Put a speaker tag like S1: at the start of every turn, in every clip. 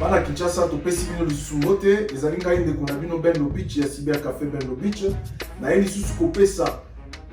S1: Bana Kinshasa to pesi bino lisusu mote ezali ngai ndeko na bino Benlo Beach ya Cyber Café Benlo Beach na ye lisusu kopesa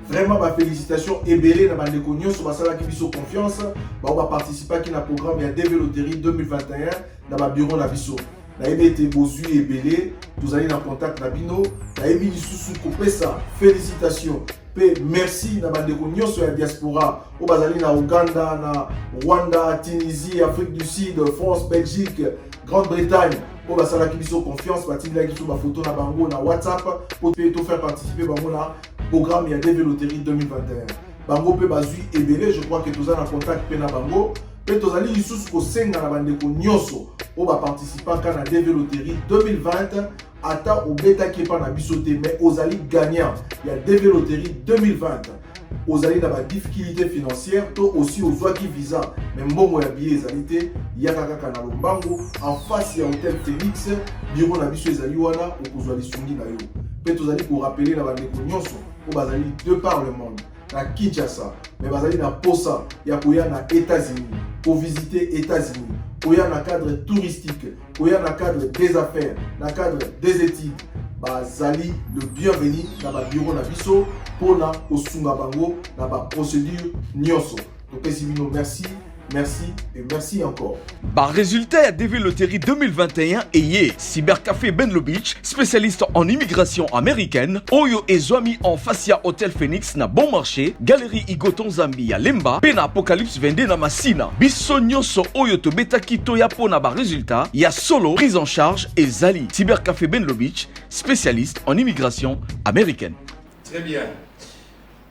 S1: vraiment ba félicitations ebele na bandeko nyonso basala ki biso confiance ba participer ki na programme ya DV Loterie 2021 na ba bureau na biso na yebi ete bozwi ebele tozali na contact na bino na yebi lisusu kopesa félicitations pe merci na bandeko nyonso ya diaspora o bazali na Uganda na Rwanda Tunisie Afrique du Sud France Belgique Grande-Bretagne pour basala ki biso confiance batindela ki so ba photo na bango na WhatsApp pour to faire participer bango na programme ya DV Loterie 2021 bango pe bazui ebele je crois que tozali na contact pe na bango pe tozali lisusu ko senga na bandeko nyonso o ba participer ka na DV Loterie 2020 ata obeta ki pa na biso te mais ozali gagnant ya DV Loterie 2020 ozali na ba difficulté financière to aussi ozwa ki visa mais mbongo ya billet ezali te yaka kaka na lombango en face ya Hôtel Phoenix bureau na biso ezali wana okozwa lisungi na yo pe tozali ko rappeler na bandeko nyonso o bazali de par le monde na Kinshasa mais bazali na posa ya koya na États-Unis pour visiter États-Unis koya na cadre touristique koya na cadre des affaires na cadre des études bazali le bienvenu na ba bureau na biso pona osunga bango na ba procédure nyonso topesi bino merci et merci encore.
S2: Par résultat, DV Loterie 2021 et Cybercafé Benlo Beach, spécialiste en immigration américaine, Oyo et Zwami en Facia Hôtel Phoenix na bon marché, Galerie Igoton Zambia Lemba, Pena Apocalypse Vende na Masina. Biso nyonso Oyo to beta kito ya pona ba résultat, ya solo prise en charge et Zali. Cybercafé Benlo Beach, spécialiste en immigration américaine.
S3: Très bien.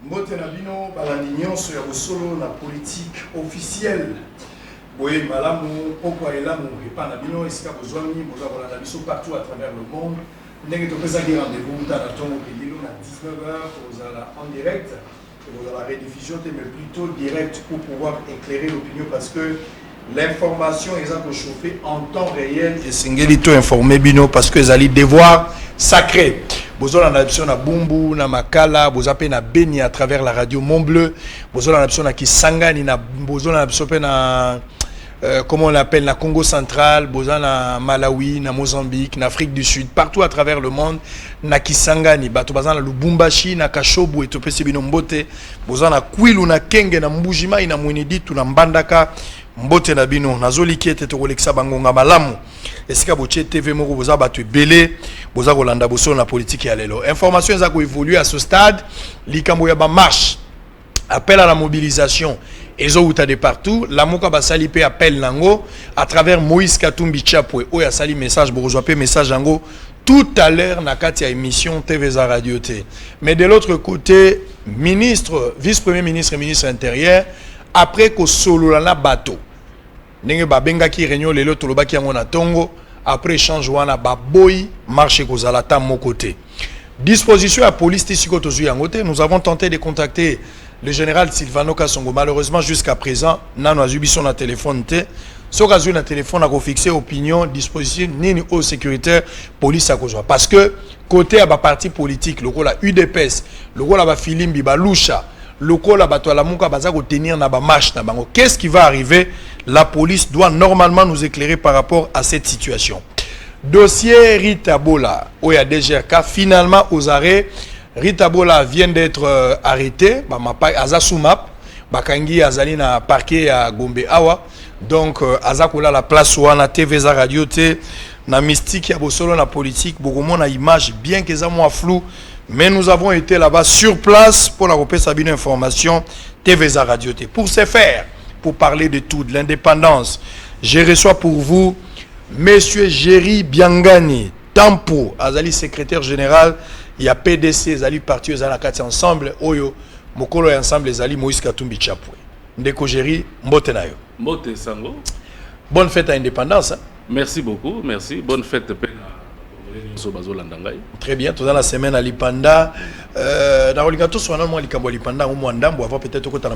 S3: Mbote na bino balandi nyonso ya bosolo na politique officielle boye malamu pokwa elamu epa na bino esika bozwami boza kolanda biso partout à travers le monde ndenge topesaki rendez-vous ta na ntongo pelilo na 19h tozala en direct tozala rediffusion te mais plutôt direct pour pouvoir éclairer l'opinion parce que l'information eza kochauffer en temps réel esengeli to informer bino parce que ezali devoir sacré. Bozola na option na Bumbu, na Makala, bozape na Beni à travers la radio Mont-Bleu, bozola na option na Kisangani, na bozola na option na comment on l'appelle, na Congo central, bozola na Malawi, na Mozambique, na Afrique du Sud, partout à travers le monde, na Kisangani, bato bazana na Lubumbashi, na Kashobu et topesi bino mbote, bozola na Kwilu, na Kenge, na Mbujimai, na Mweneditu, na Mbandaka, mbote na bino, na Zoliki ete tokolekisa bangonga malamu. Esika boche TV moko boza bato ebele boza kolanda boso na politique ya lelo. Information za ko évoluer à ce stade, likambo ya ba marche. Appel à la mobilisation. Ezo uta de partout, la moka basali pe appel nango à travers Moïse Katumbi Chapwe. Oya sali message bozo pe message nango tout à l'heure na kati ya émission TV za radio T. Mais de l'autre côté, ministre, vice-premier ministre et ministre intérieur après ko solo la bateau. Ndenge babenga ki réunion lelo tolobaki yango na tongo après échange wana baboy marché kozala ta mon côté. Disposition à police tisiko tozui yango te, nous avons tenté de contacter le général Silvano Kasongo malheureusement jusqu'à présent nano azubiso na téléphone te. Soka zui na téléphone a ko fixer opinion disposition nini au sécuritaire police a kozwa parce que côté à ba parti politique loko la UDPS, loko la ba Filimbi ba Lusha lokola bato ala muka baza ko tenir na ba marche na bango. Qu'est-ce qui va arriver? La police doit normalement nous éclairer par rapport à cette situation. Dossier Rita Bola, Oya DGRK, finalement aux arrêts, Rita Bola vient d'être arrêté, Bamapai Azasumap, Bakangi Azali na parquet à Gombe Awa, donc Azakola la place ou na TV za radio T, na mystique ya bosolo na politique, beaucoup na image bien que ça moins flou. Mais nous avons été là-bas sur place pour la repère Sabine Information TVza Radio T. Pour ce faire, pour parler de tout, de l'indépendance, je reçois pour vous Monsieur Jerry Biangani, Tampo, Azali secrétaire général, il y a PDC, Azali parti aux Anakati ensemble, Oyo, Mokolo et ensemble, Azali Moïse Katumbi Chapwe. Ndeko Jerry, Mbote Nayo.
S4: Mbote Sango.
S3: Bonne fête à l'indépendance. Hein?
S4: Merci beaucoup, merci. Bonne fête.
S3: Très bien, tout dans la semaine à Lipanda. Dans le gâteau, soit normalement Likambo Lipanda ou Mwandambo, avoir peut-être que tu as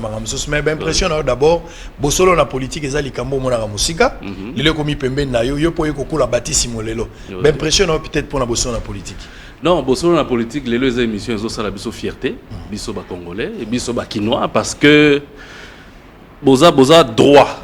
S3: mais ben impressionnant d'abord, Bosolo la politique et ça Likambo Mona Musika, il est commis Pembe Nayo, yo poye koko la bâtisse Lelo. Ben impressionnant peut-être pour la Bosolo la politique.
S4: Non, Bosolo la politique, les émissions, ils ont ça la biso fierté, biso ba congolais et biso ba quinois parce que boza droit.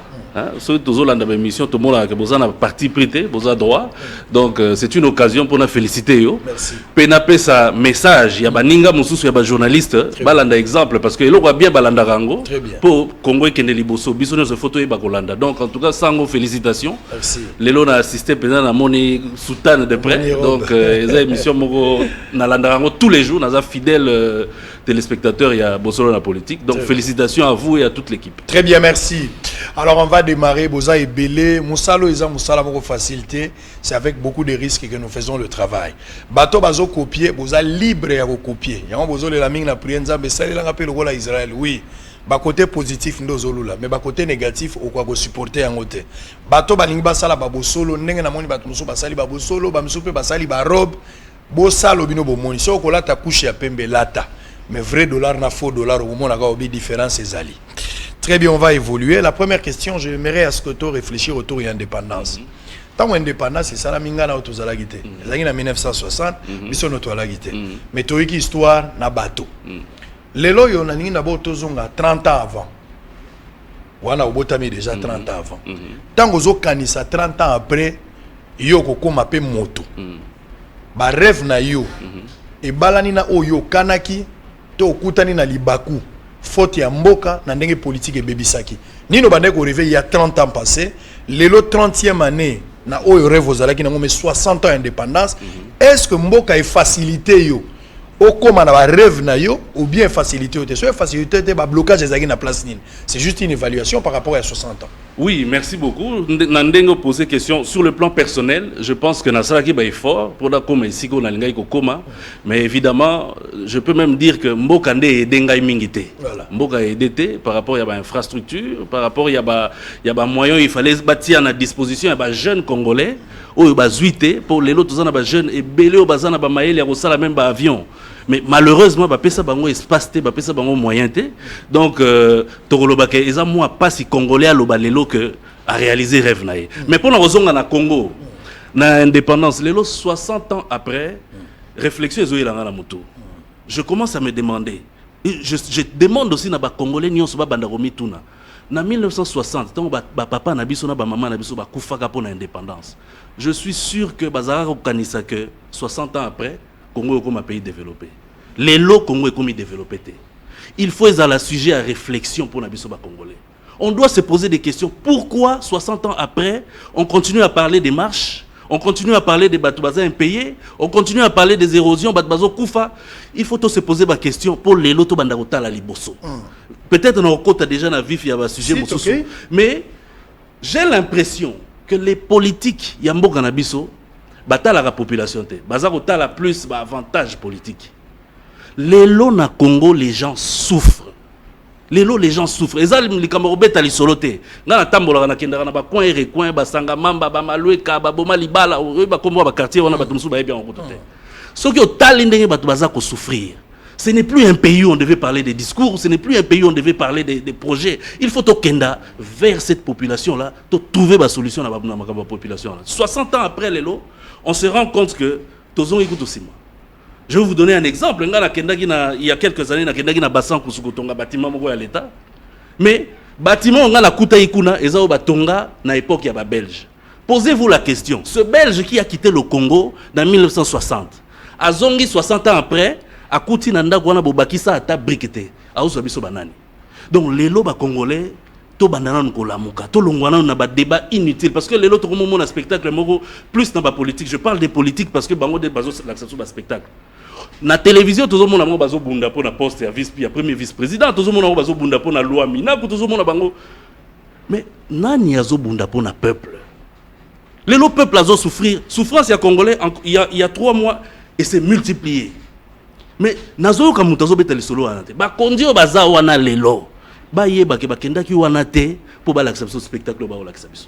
S4: Ceux qui ont la mission, tout le monde a parti prêté, a droit. Donc c'est une occasion pour nous féliciter.
S3: Merci.
S4: Pénapé sa message, il y a baninga mususu, il y a ba journaliste, balanda exemple parce que l'on bien balanda rango pour Congo et Kennedy Bosso, bisous se photo et bakolanda. Donc en tout cas, sans félicitations.
S3: Merci.
S4: Les lots a assisté pendant la monnaie soutane de près. Donc les émissions moko na landa rango tous les jours, nous avons fidèles téléspectateurs, il y a Bosso la politique. Donc félicitations à vous et à toute l'équipe.
S3: Très bien, merci. Alors on va démarrer, Boza et Belé, Moussalo et Moussala pour faciliter, c'est avec beaucoup de risques que nous faisons le travail. Bato bazo copier, Boza libre à copier. Y'a un bozo le laming na prière nzambe, ça il a appelé le rôle à Israël. Oui, ba côté positif ndo zolula, mais ba côté négatif au quoi go supporter en côté. Bato balingi basala ba bosolo, ndenge na moni bato muso basali ba bosolo, ba muso pe basali ba robe, bosalo bino bo moni. So ko lata couche ya pembe lata. Mais vrai dollar na faux dollar au moment où il y a différence c'est ali. Très bien, on va évoluer. La première question, j'aimerais à ce que tu réfléchir autour de l'indépendance. Tant que l'indépendance, c'est ça la minga na autozalagité. C'est en 1960, mission autozalagité. Mais tu as une histoire na bateau. Les lois on a ni na bateau zonga 30 ans avant. Wana obotami déjà 30 ans avant. Tant que zo kanisa 30 ans après, yo ko mape moto. Ba rêve na yo. Et balani na oyo kanaki to okutani na libaku. Faute ya mboka na ndenge politique et bebisaki. Nino bande ko réveil il y a 30 ans passé, lelo 30e année na oyo rêve ozalaki na ngome 60 ans indépendance. Est-ce que mboka est facilité yo? Okoma na ba rêve na yo ou bien facilité yo? Soit facilité te ba blocage ezaki na place nini. C'est juste une évaluation par rapport à 60 ans.
S4: Oui, merci beaucoup. Nandengo posé question sur le plan personnel. Je pense que Nasraki est fort pour la comme ici qu'on a l'ingay koma. Mais évidemment, je peux même dire que Mbokande est d'engay mingité. Mboka est d'été par rapport à l'infrastructure, par rapport à moyens il fallait bâtir à disposition à jeunes Congolais ou à zuité pour les autres jeunes et belé au bazan à maël et au même avion. Mais malheureusement, bah pesa bango espace té, bah pesa bango moyen té. Donc Togolobake, eza moi pas si Congolais à lobalelo que à réaliser rêve naé. Mais pour la raison na Congo, na indépendance, lelo 60 ans après, réflexion ezo ilanga na mutu. Je commence à me demander. Je demande aussi na ba Congolais nyonso ba banda romi tuna. Na 1960, tant ba papa na biso na ba maman na biso ba kufaka pour l'indépendance. Je suis sûr que bazara okanisa que 60 ans après Congo est comme un pays développé. Les lots Congo est comme développé. Il faut être à la sujet à réflexion pour les Congolais. On doit se poser des questions. Pourquoi 60 ans après, on continue à parler des marches, on continue à parler des batoubaza impayés, on continue à parler des érosions, batoubazo koufa. Il faut se poser des questions pour les lots bandarota la liboso. Peut-être qu'on a déjà dans vif il y a un sujet okay. Mais j'ai l'impression que les politiques yambo ganabiso batala la population te bazako tala plus avantage politique. Les lots na Congo les gens souffrent. Les lots les gens souffrent. Ezal li kamorobeta li solote. Ngana tambola na kendara na ba coin et recoin ba sanga mamba ba malweka ba boma libala ba kombo ba quartier wana ba tumsu ba bien en route. Ce qui au tali ndenge batu bazako souffrir. Ce n'est plus un pays où on devait parler des discours, ce n'est plus un pays où on devait parler des projets. Il faut au Kenda vers cette population-là, trouver la solution à la population. 60 ans après les lots, on se rend compte que Tozon écoute aussi moi. Je vais vous donner un exemple. Il y a quelques années, il y a un bassin qui a bâtiment à l'État. Mais bâtiment, on a la Kouta Ikuna, et ça, Batonga, à l'époque, il y a Belge. Posez-vous la question. Ce Belge qui a quitté le Congo dans 1960, à Zongi, 60 ans après, à Kouti Nanda, Gwana Bobakisa, à ta briqueté, à Ousabiso Banani. Donc, les lobes congolais, to banana nkolamuka, to longwana on a un débat inutile parce que les autres moments un spectacle plus dans la politique. Je parle des politiques parce que bango des bazos l'accession à spectacle. Na télévision tout le monde a bazo bunda pour na poste à vice puis premier vice-président, tout le monde a bazo bunda pour na loi mina, tout le monde a bango. Mais nani azo bunda pour na peuple. Les lots peuple azo souffrir, souffrance ya congolais il y a 3 mois et c'est multiplié. Mais nazo ka mutazo betali solo anate. Ba kondio baza wana lelo. Ba yeba ke bakenda ki wana te pour ba l'acceptation spectacle ba l'acceptation.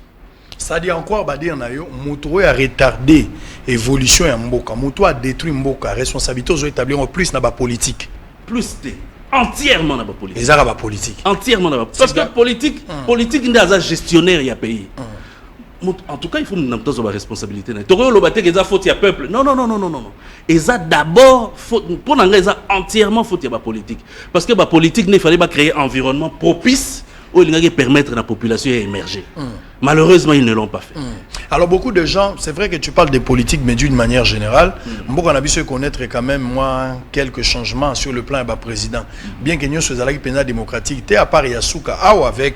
S3: Ça dit encore ba dire na yo muto a retardé évolution ya mboka, muto a détruit mboka, responsabilité aux établir en plus na ba politique.
S4: Plus te entièrement na ba politique.
S3: Les arabes politique.
S4: Entièrement na ba parce que politique ndaza gestionnaire ya pays. En tout cas, il faut nous prendre la responsabilité. Toro le baté que faute ya peuple. Non. Et ça d'abord pour nous entièrement faute ya ba politique. Parce que ba politique il fallait pas créer un environnement propice où il y a permettre à la population d'émerger. Malheureusement, ils ne l'ont pas fait.
S3: Alors beaucoup de gens, c'est vrai que tu parles de politique, mais d'une manière générale, on a besoin de connaître quand même moi quelques changements sur le plan du président. Bien que nous soyons dans la démocratique, à part Yasuka, avec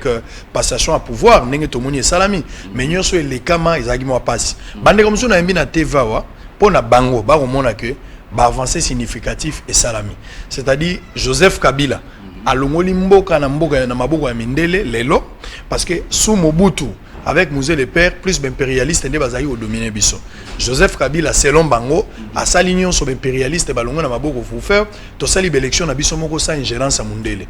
S3: passation à pouvoir, nous sommes salami, mais nous sommes les Kama, ils ont passé. Bande comme ça, on a mis na TVA pour na bango, ba on que ba avancée significatif et salami. C'est-à-dire Joseph Kabila, alongoli mboka na mboka na maboko ya mindele lelo, parce que sous Mobutu avec Mouzé le père plus impérialiste et bazaï au dominé biso. Joseph Kabila selon bango a s'aligné sur impérialiste balongo na maboko pour faire to sali élection na biso moko sans ingérence à mundele.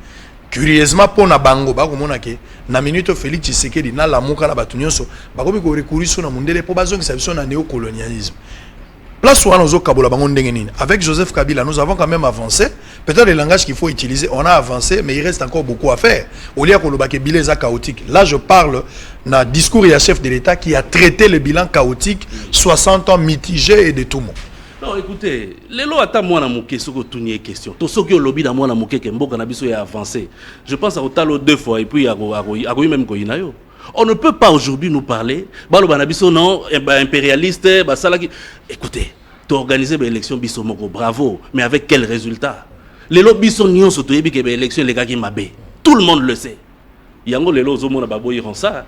S3: Curieusement pour na bango ba komona ke na minute Félix Tshisekedi na la moka na batunyoso ba komi ko recourir sur na mundele pour bazongi sa biso na néocolonialisme. Place où nous avons avec Joseph Kabila, nous avons quand même avancé. Peut-être le langage qu'il faut utiliser, on a avancé, mais il reste encore beaucoup à faire. Au lieu que le bilan est chaotique. Là, je parle d'un discours et un chef de l'État qui a traité le bilan chaotique, 60 ans mitigé et de tout le monde.
S4: Non, écoutez, les lois attendent moi dans mon question que tout n'y est question. Tout ce qui est au lobby dans moi dans mon question, que Mboka a avancé. Je pense à Otalo 2 fois et puis à même Koinayo. On ne peut pas aujourd'hui nous parler, non, impérialiste, écoutez, tu as organisé l'élection Bissomoko, bravo, mais avec quel résultat? Les lobbies sont nions sur l'élection, les gars qui m'abaissent. Tout le monde le sait. Il y a les lots au iront ça.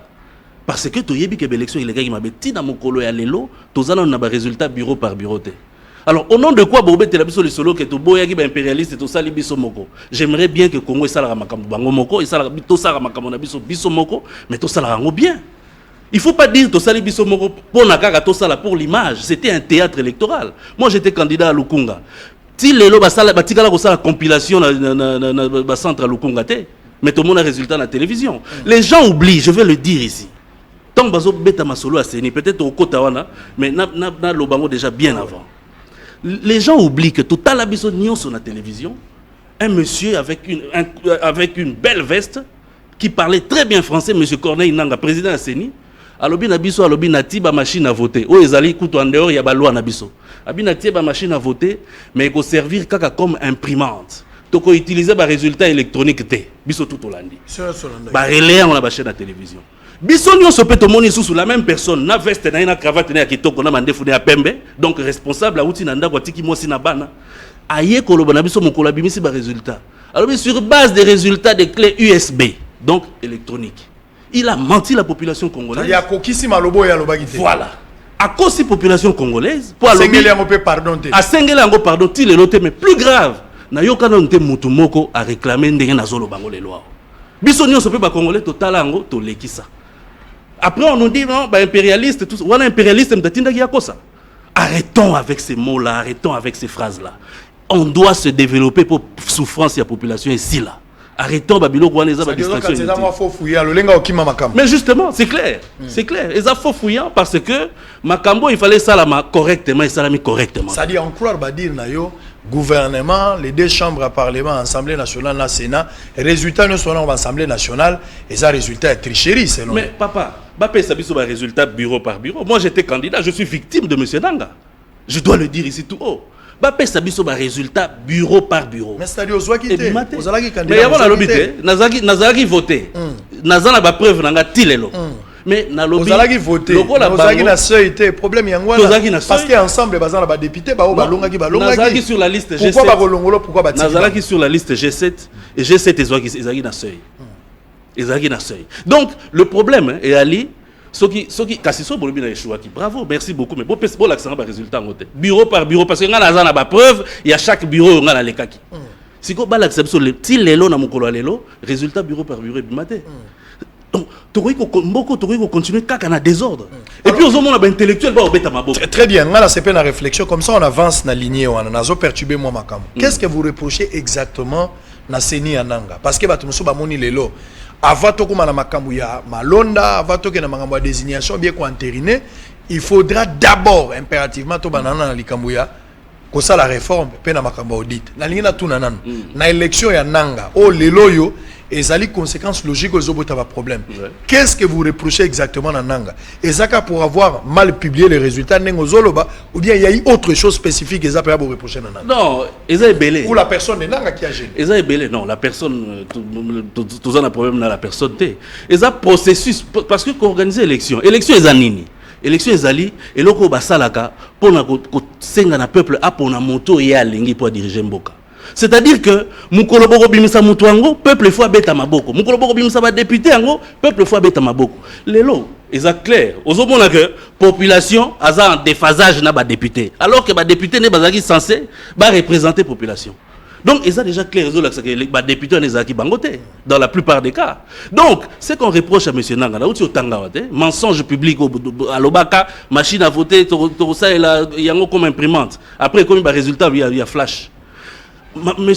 S4: Parce que tu as dit que l'élection, les gars qui m'abaissent, si dans mon colo et à l'élo, tu as un résultat bureau par bureau. Alors, au nom de quoi Bobé Telabiso le solo que tu boya qui impérialiste et tout ça libiso moko. J'aimerais bien que Congo et ça la makambo bango moko et ça la to ça la makambo na biso moko, mais tout ça la rango bien. Il faut pas dire tout ça libiso moko pour nakaka tout ça là pour l'image, c'était un théâtre électoral. Moi j'étais candidat à Lukunga. Si les lo basala batikala ko ça la compilation na centre à Lukunga té, mais tout le monde a résultat na télévision. Les gens oublient, je vais le dire ici. Tant bazo beta masolo a seni peut-être au Kotawana, mais na lo bango déjà bien avant. Les gens oublient que tout à l'habitude sur la télévision, un monsieur avec une belle veste qui parlait très bien français, monsieur Corneille Nanga, président Asseni, alobi nabiso alobi natiba machine à voter. Oh ezali kuto en dehors ya ba loi nabiso. Abi natiba machine à voter, mais il faut servir kaka comme imprimante. Donc on utiliser ba résultat électronique té. Biso tout olandi. Ba relais on a ba chaîne à télévision. Bisonio sopeto moni sous la même personne na veste na ina cravate na kitoko na mandefu na pembe donc responsable a outi na ndako tiki mosi na bana aye koloba na biso mokolo bimisi ba résultat alors sur base des résultats des clés USB donc électroniques il a menti la population congolaise. Il y a kokisi malobo ya lobagite. Voilà. À cause de la population congolaise pour
S3: Sengele yango pe pardon te.
S4: A Sengele yango pardon ti le loté mais plus grave na yokana nte mutu moko a réclamer ndenge na zolo bango les lois. Bisonio sope ba congolais total yango to lekisa. Après, on nous dit, non, bah, impérialiste, tout ça. Voilà, impérialiste, arrêtons avec ces mots-là, arrêtons avec ces phrases-là. On doit se développer pour souffrance de la population ici, là. Arrêtons, Babylon, on les a distraction. Mais justement, c'est clair. C'est clair. Ils ont faux fouillant parce que Makambo, il fallait ça correctement, et ça l'a mis correctement.
S3: Ça dit, on croit, dire, gouvernement, les deux chambres à parlement, Assemblée nationale, la Sénat, résultat nous sont en Assemblée nationale, et ça résultat est tricherie, selon.
S4: Mais papa, Bapé Sabiso va résultat bureau par bureau. Moi j'étais candidat, je suis victime de M. Nanga. Je dois le dire ici tout haut. Bapé Sabiso va résultat bureau par bureau.
S3: Mais c'est-à-dire aux qui
S4: mais il y a un lobby, Nazaki voté. Nazana ba preuve nanga tilelo. Mais na lobby
S3: ozalaki voté ozalaki na seuil té problème yangwana parce que ensemble bazana ba député ba balongaki
S4: nazalaki sur la liste G7
S3: pourquoi ba kolongolo pourquoi ba
S4: nazalaki sur la liste G7 et G7 ezalaki na seuil ezalaki na seuil donc le problème est ali soki kasiso bolobi na échouaki bravo merci beaucoup mais bon l'accent ba résultat ngote bureau par bureau parce que nga nazana ba preuve il y a chaque bureau nga na lekaki siko ba l'acception le ti lelo na mokolo lelo résultat bureau par bureau bimaté. Donc, tu vas continuer à un désordre. Et puis, aux hommes, on a intellectuel,
S3: très bien, là, c'est pas une réflexion. Comme ça, on avance dans la lignée, on a perturbé moi ma cam. Qu'est-ce que vous reprochez exactement na Seni Ananga? Parce que tu me moni lelo. Avant tout, comme na makambu ya malonda, avant tout que na makambu désignation bien qu'on entériné, il faudra d'abord impérativement to banana na likambuya. Que ça la réforme, pe na makambu audit. Na ligne na tout nanan. Na élection ya Nanga. Oh lelo yo.
S5: et ça a les conséquences logiques aux autres problèmes. Qu'est-ce que vous reprochez exactement dans Nanga? Et ça pour avoir mal publié les résultats ou bien il y a eu autre chose spécifique et ça peut vous reprocher dans Nanga?
S4: Non, ils ont belé.
S5: Ou la personne de Nanga qui a gêné?
S4: Ils ont belé. Non, la personne, tout ça n'a problème dans la personne. Ils ont processus parce que qu'on organise l'élection. L'élection est anini. Élection ezali et loko basalaka pour na senga na peuple a pour na moto ya lingi pour diriger mboka. C'est-à-dire que mukolo boko bimisa mutu ango peuple faut beta maboko. Mukolo boko bimisa ba député ango peuple faut beta maboko. Lelo eza clair. Ozomona que population aza en déphasage na ba député alors que ba député ne bazaki censé ba représenter population. Donc, ils ont déjà clair que les députés ont bangoté dans la plupart des cas. Donc, ce qu'on reproche à M. Nanga, mensonge public à l'Obaka, machine à voter, il y a comme imprimante. Après, comme il y a résultat, il y a flash. M.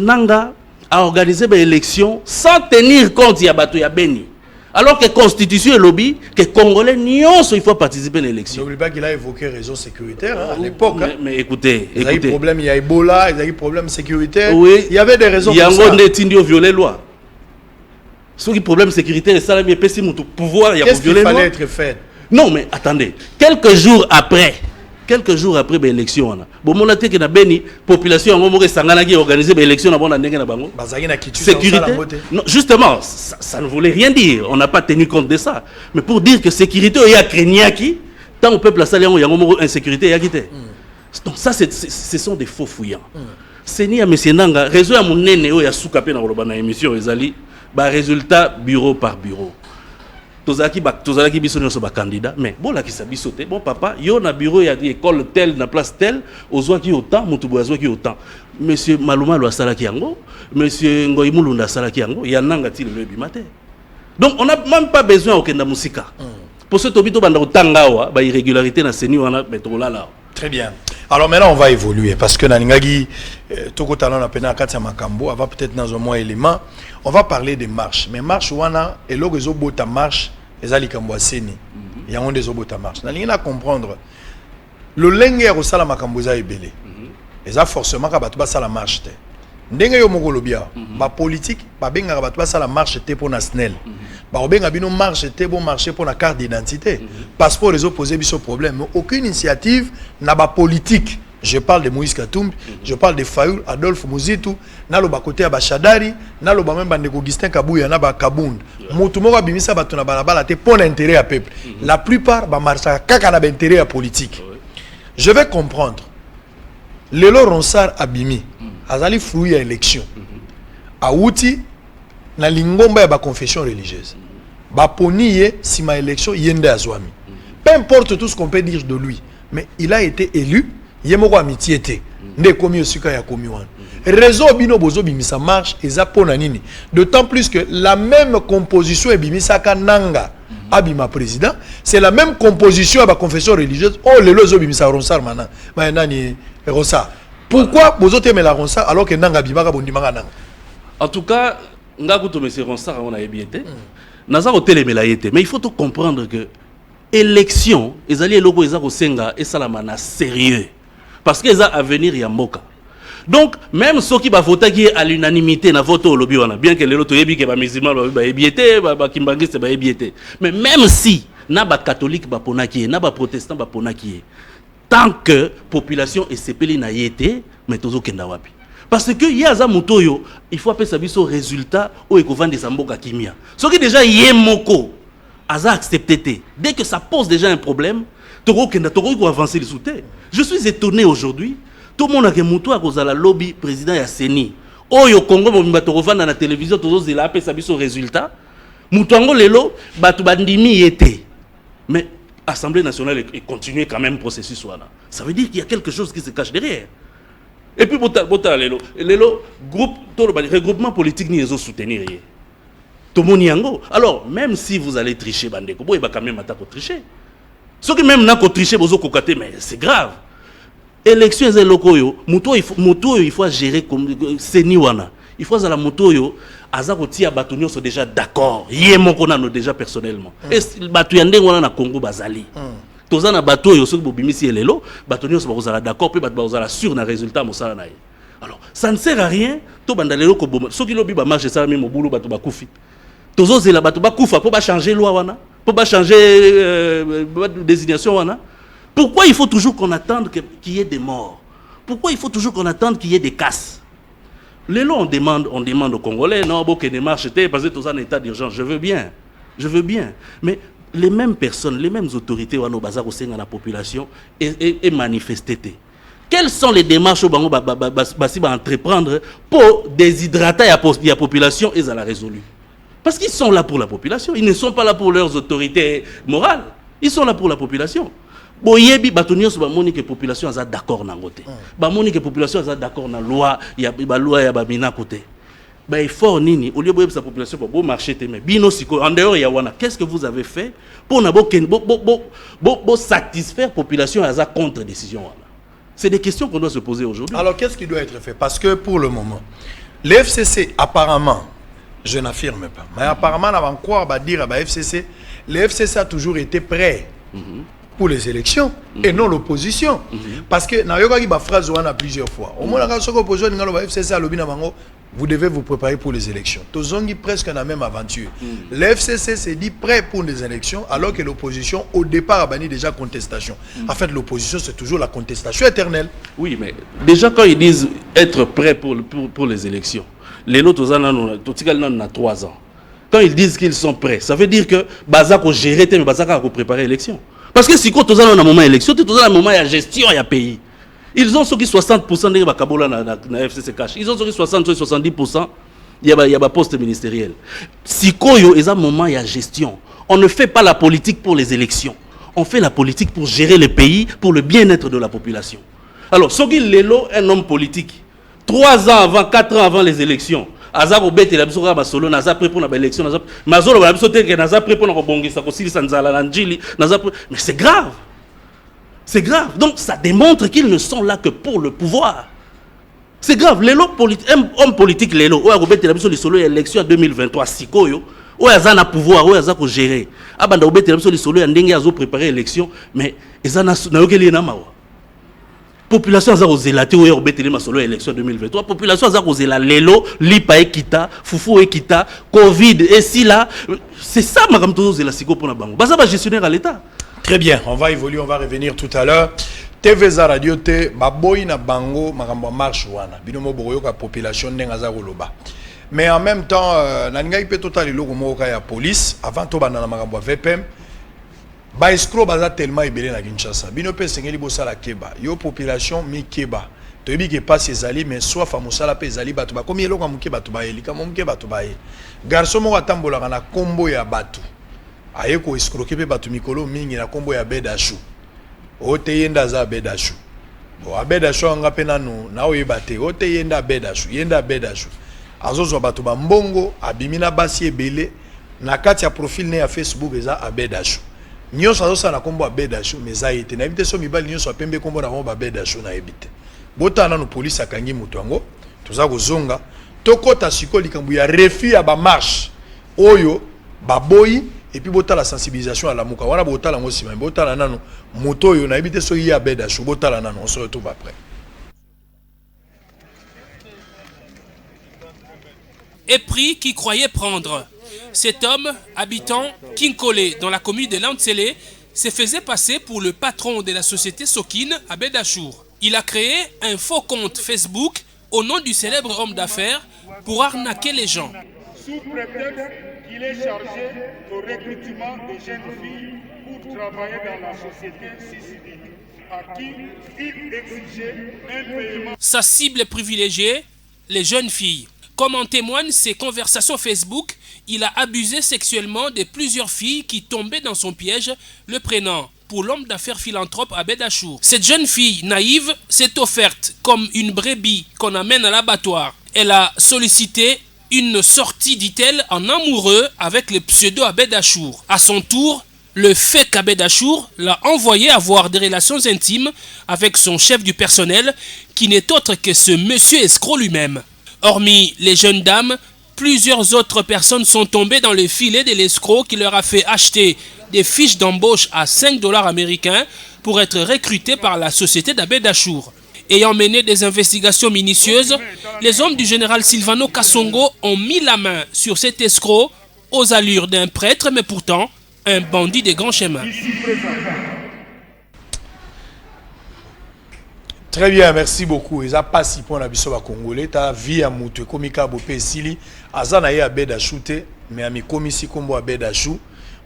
S4: Nanga a organisé une élection sans tenir compte de la Beni. Alors que la Constitution et lobby, que les Congolais il faut participer à l'élection.
S5: N'oubliez pas qu'il a évoqué raison sécuritaire à l'époque.
S4: Mais écoutez,
S5: il y a eu problème, il y a Ebola, il y a eu problème sécuritaire.
S4: Oui,
S5: il y avait des raisons.
S4: Il y a un gros violé la loi. Ce qui est problème sécuritaire, c'est le pouvoir.
S5: Qu'est-ce qu'il fallait être fait?
S4: Non, mais attendez. Quelques jours après l'élection, la population a organisé l'élection. Sécurité. Non, justement, ça ne voulait rien dire. On n'a pas tenu compte de ça. Mais pour dire que sécurité, il y a Krenyaki, tant au peuple il y a insécurité. Donc ça, ce sont des faux fouillants. C'est ni à M. Nanga, réseau à mon néné, il y a sous-capé dans la émission, résultat bureau par bureau. Tozaki biso nyoso ba candidat mais bon la ki sabi sauter bon papa yo na bureau ya école tel na place tel ozwa ki autant mutu bo azwa ki autant monsieur Maluma lo asala ki yango monsieur Ngoyi Mulunda asala ki yango ya nanga ti le bimate. Donc on n'a même pas besoin okenda musika pour ce tobito banda otangawa ba irrégularité na seni wana betrola là.
S5: Très bien. Alors maintenant on va évoluer parce que Nalingagi toko talon na pena kati ya makambo va peut-être dans un mois élément on va parler des marches mais marche wana et logo zo bota marche ezali kambo aseni ya onde zo bota marche na comprendre le lenge ya kosala makambo za ebele eza forcément ka bato basala marche te ndenge yo moko lobia ba politique ba benga bato basala marche te pour na snel ba obenga bino marche te bon marcher pour na carte d'identité passeport les opposés biso problème mais aucune initiative na ba politique. Je parle de Moïse Katumbi, je parle de Fayoul, Adolphe Muzitu, nalo ba côté ya Bachadari, nalo ba même bande Augustin Kabuya na ba Kabund. Mutu moko bimisa bato na balabala te pour l'intérêt à peuple. La plupart ba marcha kaka na intérêt à politique. Je vais comprendre. Lelo Ronsard Abimi, azali fruit à élection. Awuti na lingomba ya ba confession religieuse. Ba poniye si ma élection yende azwami. Peu importe tout ce qu'on peut dire de lui, mais il a été élu. Yemoko amitié te nde komi osika ya komi wana réseau bino bozo bimisa marche eza pona nini d'autant plus que la même composition et bimisa kananga abima président c'est la même composition à ba confession religieuse oh lelo zo bimisa Ronsard mana ba nani Ronsard pourquoi bozo te la Ronsard alors que nanga bimaka bondimaka nanga
S4: en tout cas ngakuto monsieur Ronsard on a ebiete naza ko telemela yete mais il faut tout comprendre que élection ezali eloko eza ko senga esalama na sérieux. Parce qu'ils ont à venir Yamboka. Donc, même ceux qui vont voter à l'unanimité dans vote au lobby, bien que les autres soient musulmans, mais même si n'a pas catholique, n'a protestant, tant que la population est sépelée na yété, mais tous aucun wapi. Parce que y a za motoyo, il faut appeler ça biso résultat au écouvant des Zamboka kimia. Ce qui déjà yemoko, aza accepté. Dès que ça pose déjà un problème, avancer les soutiens. Je suis étonné aujourd'hui. Tout le monde a que la lobby président Yasseni. Oh, yo Congo, on dans la télévision, tous les appels ça résultat. Moutango lelo, batu bandimi était. Mais l'Assemblée nationale est continué quand même le processus. Ça veut dire qu'il y a quelque chose qui se cache derrière. Et puis, lelo, regroupement politique ni les soutenir. Tout le monde y a. Alors, même si vous allez tricher, bandeko, il va quand même attaquer tricher. Ce qui même n'a pas triché, mais c'est grave. Élection est lokoyo, moto il faut gérer comme seniwana. Il faut que la moto yo azakoti ya batonyo sont déjà d'accord. Yemoko na no déjà personnellement. Et batuyande wana na Congo bazali. Toza na bato yo so bobimisi elelo, batonyo so bazala d'accord pe bato bazala sûr na résultat mosala na ye. Alors, ça ne sert à rien. Tout bandalelo ko boma. Ceux qui lobby ba marche ça même au boulot ba to ba kufi. Tozo zela ba to ba kufa pour ba changer loi wana, pour ba changer désignation wana. Pourquoi il faut toujours qu'on attende qu'il y ait des morts? Pourquoi il faut toujours qu'on attende qu'il y ait des casses? Les lois, on demande aux Congolais, non, bon, que des marches, parce que tout ça en état d'urgence. Je veux bien. Mais les mêmes personnes, les mêmes autorités, au bazar au sein de la population, et manifester. Quelles sont les démarches au Bango va entreprendre pour déshydrater la population et ça la résolu? Parce qu'ils sont là pour la population. Ils ne sont pas là pour leurs autorités morales. Ils sont là pour la population. Boyebi batonio so bamoni que population aza d'accord na ngote. Bamoni que population aza d'accord na loi ya ba loi ya ba mina côté. Ba effort nini au lieu de sa population pour marcher te mais bino siko en dehors ya wana qu'est-ce que vous avez fait pour na bo satisfaire population aza contre décision wana? C'est des questions qu'on doit se poser aujourd'hui.
S5: Alors qu'est-ce qui doit être fait? Parce que pour le moment le FCC apparemment, je n'affirme pas, mais apparemment on va croire ba dire ba FCC, le FCC a toujours été prêt. Pour les élections et non l'opposition. Parce que na phrase a plusieurs fois. Au moins vous devez vous préparer pour les élections. Tozongi presque la même aventure. Le FCC s'est dit prêt pour les élections alors que l'opposition au départ a banni déjà contestation. En fait l'opposition c'est toujours la contestation éternelle.
S4: Oui mais déjà quand ils disent être prêt pour les élections, les autres on a 3 ans. Quand ils disent qu'ils sont prêts, ça veut dire que Bazak a géré mais Bazak a préparé l'élection. Parce que si quand on a un moment d'élection, tout un moment de gestion, il y a pays. Ils ont sur 60% de Kabola na FCC cash. Ils ont sur 60-70%, il y a un poste ministériel. Si quand il y a un moment de gestion, on ne fait pas la politique pour les élections. On fait la politique pour gérer le pays, pour le bien-être de la population. Alors, Sogi Lelo, un homme politique, 3 ans avant, 4 ans avant les élections, Azar obete la biso ba solo naza prêt pour l'élection naza mazolo ba biso te que naza prêt pour na bongisa ko sili sanzala la njili naza mais c'est grave. C'est grave. Donc ça démontre qu'ils ne sont là que pour le pouvoir. C'est grave. Les hommes politiques les lots, obete la biso li solo élection 2023 sikoyo, o azana pouvoir, o azako gérer. Abanda obete la biso li solo ya ndenge azo préparer élection mais ezana na yokeli na mawa. Population a osé la théorie au BTL solo élection 2023. Population a osé la lelo, lipa ekita, foufou ekita, Covid et si là, c'est ça madame tous la sigo pour la banque. Baza va gestionnaire à l'État.
S5: Très bien, on va évoluer, on va revenir tout à l'heure. TVza radio te baboy na bango makambo marche wana. Binomo boyo ka population ndengaza koloba. Mais en même temps, naninga ipe total logo moka ya police avant to bana na makambo VPM. Ba escroc baza tellement ebelé na Kinshasa. Bino pe sengeli bosala keba. Yo population mi keba. To yebi ke passe ezali mais soit fa mosala pe ezali bato ba komi eloko muke bato ba elika muke bato ba e. Garçon mo atambola na kombo ya bato. Aye ko escroquer pe bato mikolo mingi na kombo ya Bedashu. O te yenda za Bedashu. Bo Bedashu nga pe nanu na oyebate. O te yenda Bedashu, yenda Bedashu. Azozo bato ba mbongo abimina basi ebele na kati ya profil ne ya Facebook eza Bedashu. Nyonso azosa na kombo Bedashu meza ete na ebite so mibali nyonso apembe kombo na kombo Bedashu na ebite. Botana no police akangi mutu yango toza kozonga tokota siko likambu ya refus ya ba marche oyo baboyi et puis botala sensibilisation à la muka wana botala ngo sima botala nano moto oyo na ebite so ya Bedashu botala nano on se retrouve après.
S6: Et prix qui croyait prendre. Cet homme, habitant Kinkole dans la commune de Lantsele, se faisait passer pour le patron de la société Sokine à Bedachour. Il a créé un faux compte Facebook au nom du célèbre homme d'affaires pour arnaquer les gens.
S7: Sous prétexte qu'il est chargé au recrutement des jeunes filles pour travailler dans la société CCD, à qui il exigeait un paiement.
S6: Sa cible privilégiée, les jeunes filles. Comme en témoignent ses conversations Facebook, il a abusé sexuellement de plusieurs filles qui tombaient dans son piège, le prenant pour l'homme d'affaires philanthrope à Bedachour. Cette jeune fille naïve s'est offerte comme une brebis qu'on amène à l'abattoir. Elle a sollicité une sortie, dit-elle, en amoureux avec le pseudo à Bedachour. À son tour, le fake à Bedachour l'a envoyé avoir des relations intimes avec son chef du personnel, qui n'est autre que ce monsieur escroc lui-même. Hormis les jeunes dames, plusieurs autres personnes sont tombées dans le filet de l'escroc qui leur a fait acheter des fiches d'embauche à $5 américains pour être recrutées par la société d'Abedachour. Ayant mené des investigations minutieuses, les hommes du général Silvano Kasongo ont mis la main sur cet escroc aux allures d'un prêtre, mais pourtant un bandit des grands chemins.
S5: Très bien, merci beaucoup. Ils ont passé pour la biso congolais. Ta vie à moutou komika bopé sili. Azana ya beda shooté, mais ami komisi kombo a beda chou.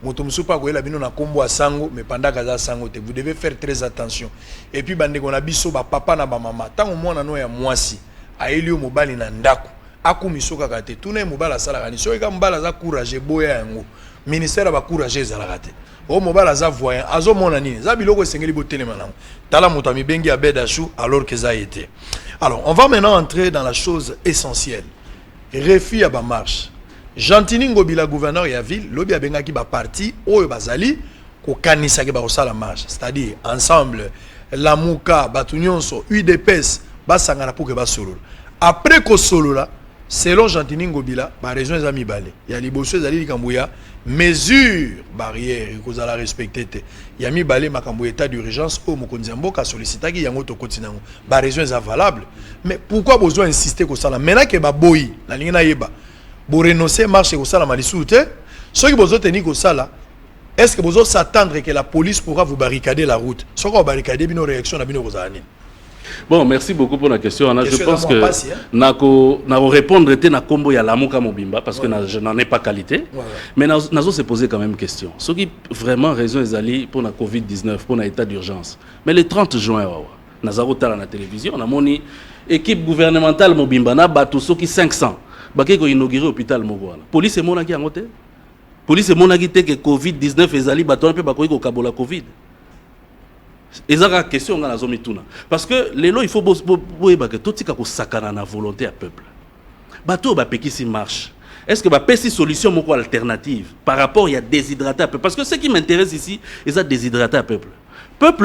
S5: Moutou msupa ko la bino na kombo a sango, mais pendant kaza sango te. Vous devez faire très attention. Et puis bande ko na biso ba papa na ba mama. Tango mwana no ya mwasi. A elio mobali na ndako. Aku misoka kate. Tuna mobala sala kani. So eka mobala za courage boya yango. Ministère ba courage za la kate. O mobala za voyant azo mona nini za biloko sengeli botelema nango tala mutami bengi ya bedachou alors que ça a été. Alors on va maintenant entrer dans la chose essentielle. Refi à ba marche Gentini Ngobila gouverneur ya ville lobi abengaki ba parti oyo bazali ko kanisa ke ba osala marche, c'est-à-dire ensemble Lamuka Batunyonso UDPS basangana pour que ba solo après ko solo là selon Gentini Ngobila ba raison les amis balé ya liboso ezali likambuya mesures barrières que vous allez respecter. Il y a mis balé makambo état d'urgence au mokonzi mboka sollicita ki yango to kotinango. Ba raison est valable. Mais pourquoi besoin insister que ça là maintenant que ba boyi na lingi na yeba. Bo renoncer marche ko ça la malisute. Ceux qui besoin tenir que ça là, est-ce que besoin s'attendre que la police pourra vous barricader la route? Ce qu'on barricader bino réaction na bino kozani.
S4: Bon, merci beaucoup pour la question. Je pense que nako répondre était na combo ya Lamuka Mobimba parce que je n'en ai pas qualité. Mais nazo se poser quand même question. Ce qui vraiment raison est allé pour la Covid-19, pour l'état d'urgence. Mais le 30 juin, nazaro tala na télévision, on a moni équipe gouvernementale Mobimba na bato soki 500. Baké ko inauguré hôpital Mogwana. Police est monaki angote. Police est monaki te que Covid-19 ezali bato un peu bakoyi ko kabola Covid. Et ça la question nga nazo mituna parce que lelo il faut boyeba que tout tika ko sakana na volonté à peuple bato ba pekisi marche est-ce que ba pesi solution moko alternative par rapport il y a déshydraté à peuple parce que ce qui m'intéresse ici ils a déshydraté à peuple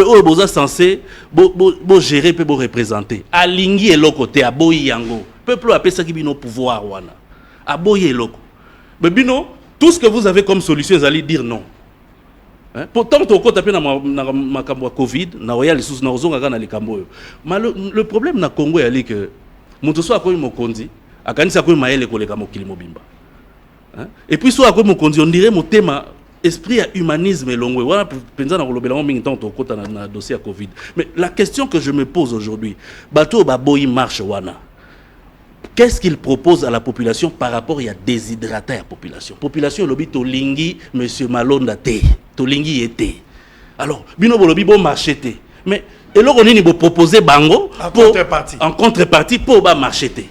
S4: oyo boza censé bo gérer pe bo représenter alingi eloko te aboyi yango peuple a pesa ki bino pouvoir wana aboyi eloko mais bino tout ce que vous avez comme solution vous allez dire non. Pourtant, tu as tapé dans ma Covid, na royal sous na ozonga kana likambo. Mais le problème na Congo est que mutoso akoyi mokonzi, akanisa akoyi maele koleka mokili mobimba. Et puis so akoyi mokonzi on dirait motema esprit à humanisme elongwe. Voilà penza na kolobela ngo mingi temps to kota na dossier à Covid. Mais la question que je me pose aujourd'hui, bato ba boyi marche wana. Qu'est-ce qu'il propose à la population par rapport à déshydrater la population? Population lobi tolingi monsieur Malonda te, tolingi était. Alors, bino bolobi bon marché te. Mais et là on est niveau proposer bango en contrepartie pour ba marché te.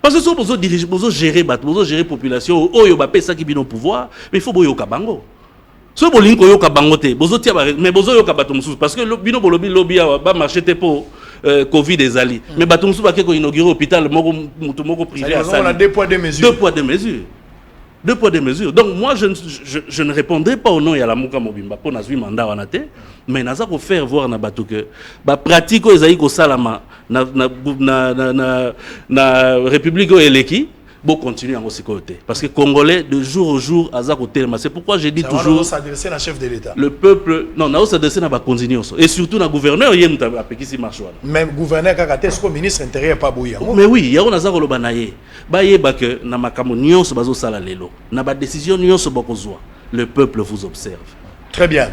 S4: Parce que si vous diriger, vous gérer population, oyo ba pesa ki bino pouvoir, mais il faut boyo ka bango. So bolingi ko yo ka bango te, bozo tia mais bozo yo ka bato mususu parce que bino bolobi lobi ba marché te pour Covid des alliés. Mais bato mususu ba ke ko inaugurer hôpital moko privé à ça.
S5: On a 2 poids 2 mesures.
S4: 2 poids 2 mesures. 2 poids 2 mesures. Donc moi je ne répondrai pas au nom ya Lamuka Mobimba pour nazui mandat wana te, mais naza ko faire voir na bato que ba pratique ezali ko salama na république eleki bon continuer en côté parce que congolais de jour au jour aza ko telema. C'est pourquoi je dis ça toujours
S5: s'adresser à chef de l'état.
S4: Le peuple non na s'adresser na ba continuer et surtout na gouverneur yem ta apekisi marche wana. Même
S5: gouverneur kaka ce ministre intérieur pas boya.
S4: Mais oui, ya on aza ko loba na ye. Ba yeba que na makambo nyonso bazo sala lelo. Na ba décision nyonso bakozwa. Le peuple vous observe.
S5: Très bien.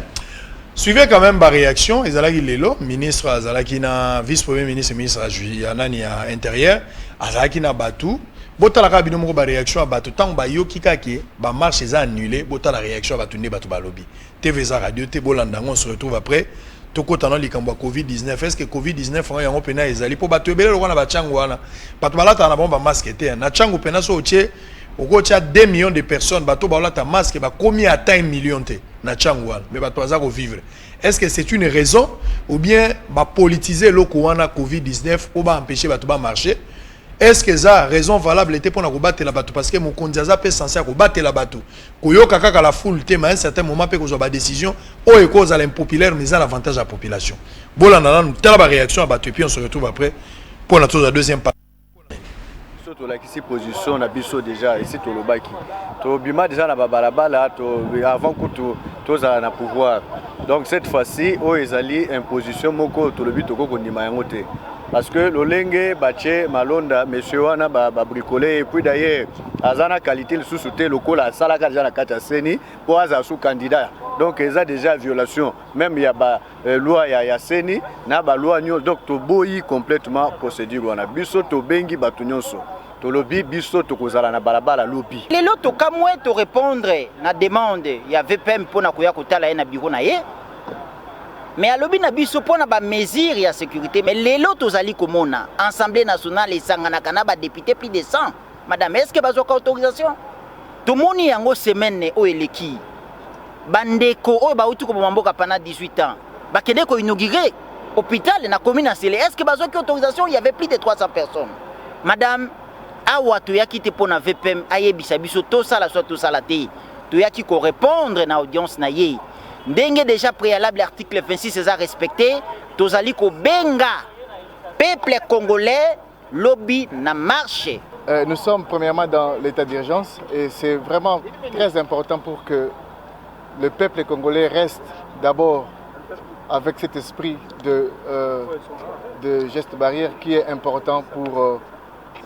S5: Suivez quand même ma réaction. Ezalaki lelo, ministre Azalaki na vice-premier ministre Yanani à intérieur, Azalaki na Batu. Bota la bino moko ba réaction à Batu tant ba yo kikaki ba marche est annulée, bota la réaction à Batu ne Batu ba lobby. TVza radio te bolanda on se retrouve après. Toko tano likambo Covid-19. Est-ce que Covid-19 on yango pena ezali po Batu ebele lokona ba chango wana. Batu balata na bomba masque te na chango pena so otie okotia 2 millions de personnes bato balata masque ba combien atteint 1 million te na chango wana. Mais bato baza ko vivre. Est-ce que c'est une raison ou bien ba politiser loko wana Covid-19 pour ba empêcher bato ba marcher? Est-ce que ça raison valable était pour na kobatela bato parce que mon kondiaza peut censé kobatela bato koyoka kaka la foule te mais à un certain moment peut ko ba décision o e cause à l'impopulaire mais à l'avantage à la population. Bolanda na tala ba réaction à bato et puis on se retrouve après pour la deuxième partie.
S8: Surtout la position na biso déjà ici to lobaki. To bima déjà na balabala to avant que to za na pouvoir. Donc cette fois-ci o ezali imposition moko to lobi to ko ndima yango te. parce que l'olenge bache malonda monsieur wana ba bricoler et puis d'ailleurs azana qualité le sous-souté lokola sala ka déjà na kata seni pour aza sous candidat donc ils a déjà violation même il y a ba loi ya seni na ba loi nyo donc to boyi complètement procédure wana biso to bengi batu nyonso to lobi biso to kozala na balabala lobi
S9: lelo to kamwe to répondre na demande ya VPM pona koya kotala na bureau na ye. Mais à l'objet de pour na ba mesure ya sécurité mais lelo tozali komona Assemblée nationale et sanganakana ba député plus de 100 madame est-ce que bazoka autorisation tout moni yango semaine o eleki bandeko o ba utu ko mboka pendant 18 ans ba kende ko inaugurer hôpital na commune Asele est-ce que bazoka autorisation il y avait plus de 300 personnes madame awa to yaki te pona VPM ayebisa biso to sala soit to sala te to yaki ko répondre na audience na ye. Ndenge déjà préalable l'article 26 est respecté, tozali ko benga peuple congolais lobby na marché.
S10: Nous sommes premièrement dans l'état d'urgence et c'est vraiment très important pour que le peuple congolais reste d'abord avec cet esprit de geste barrière qui est important pour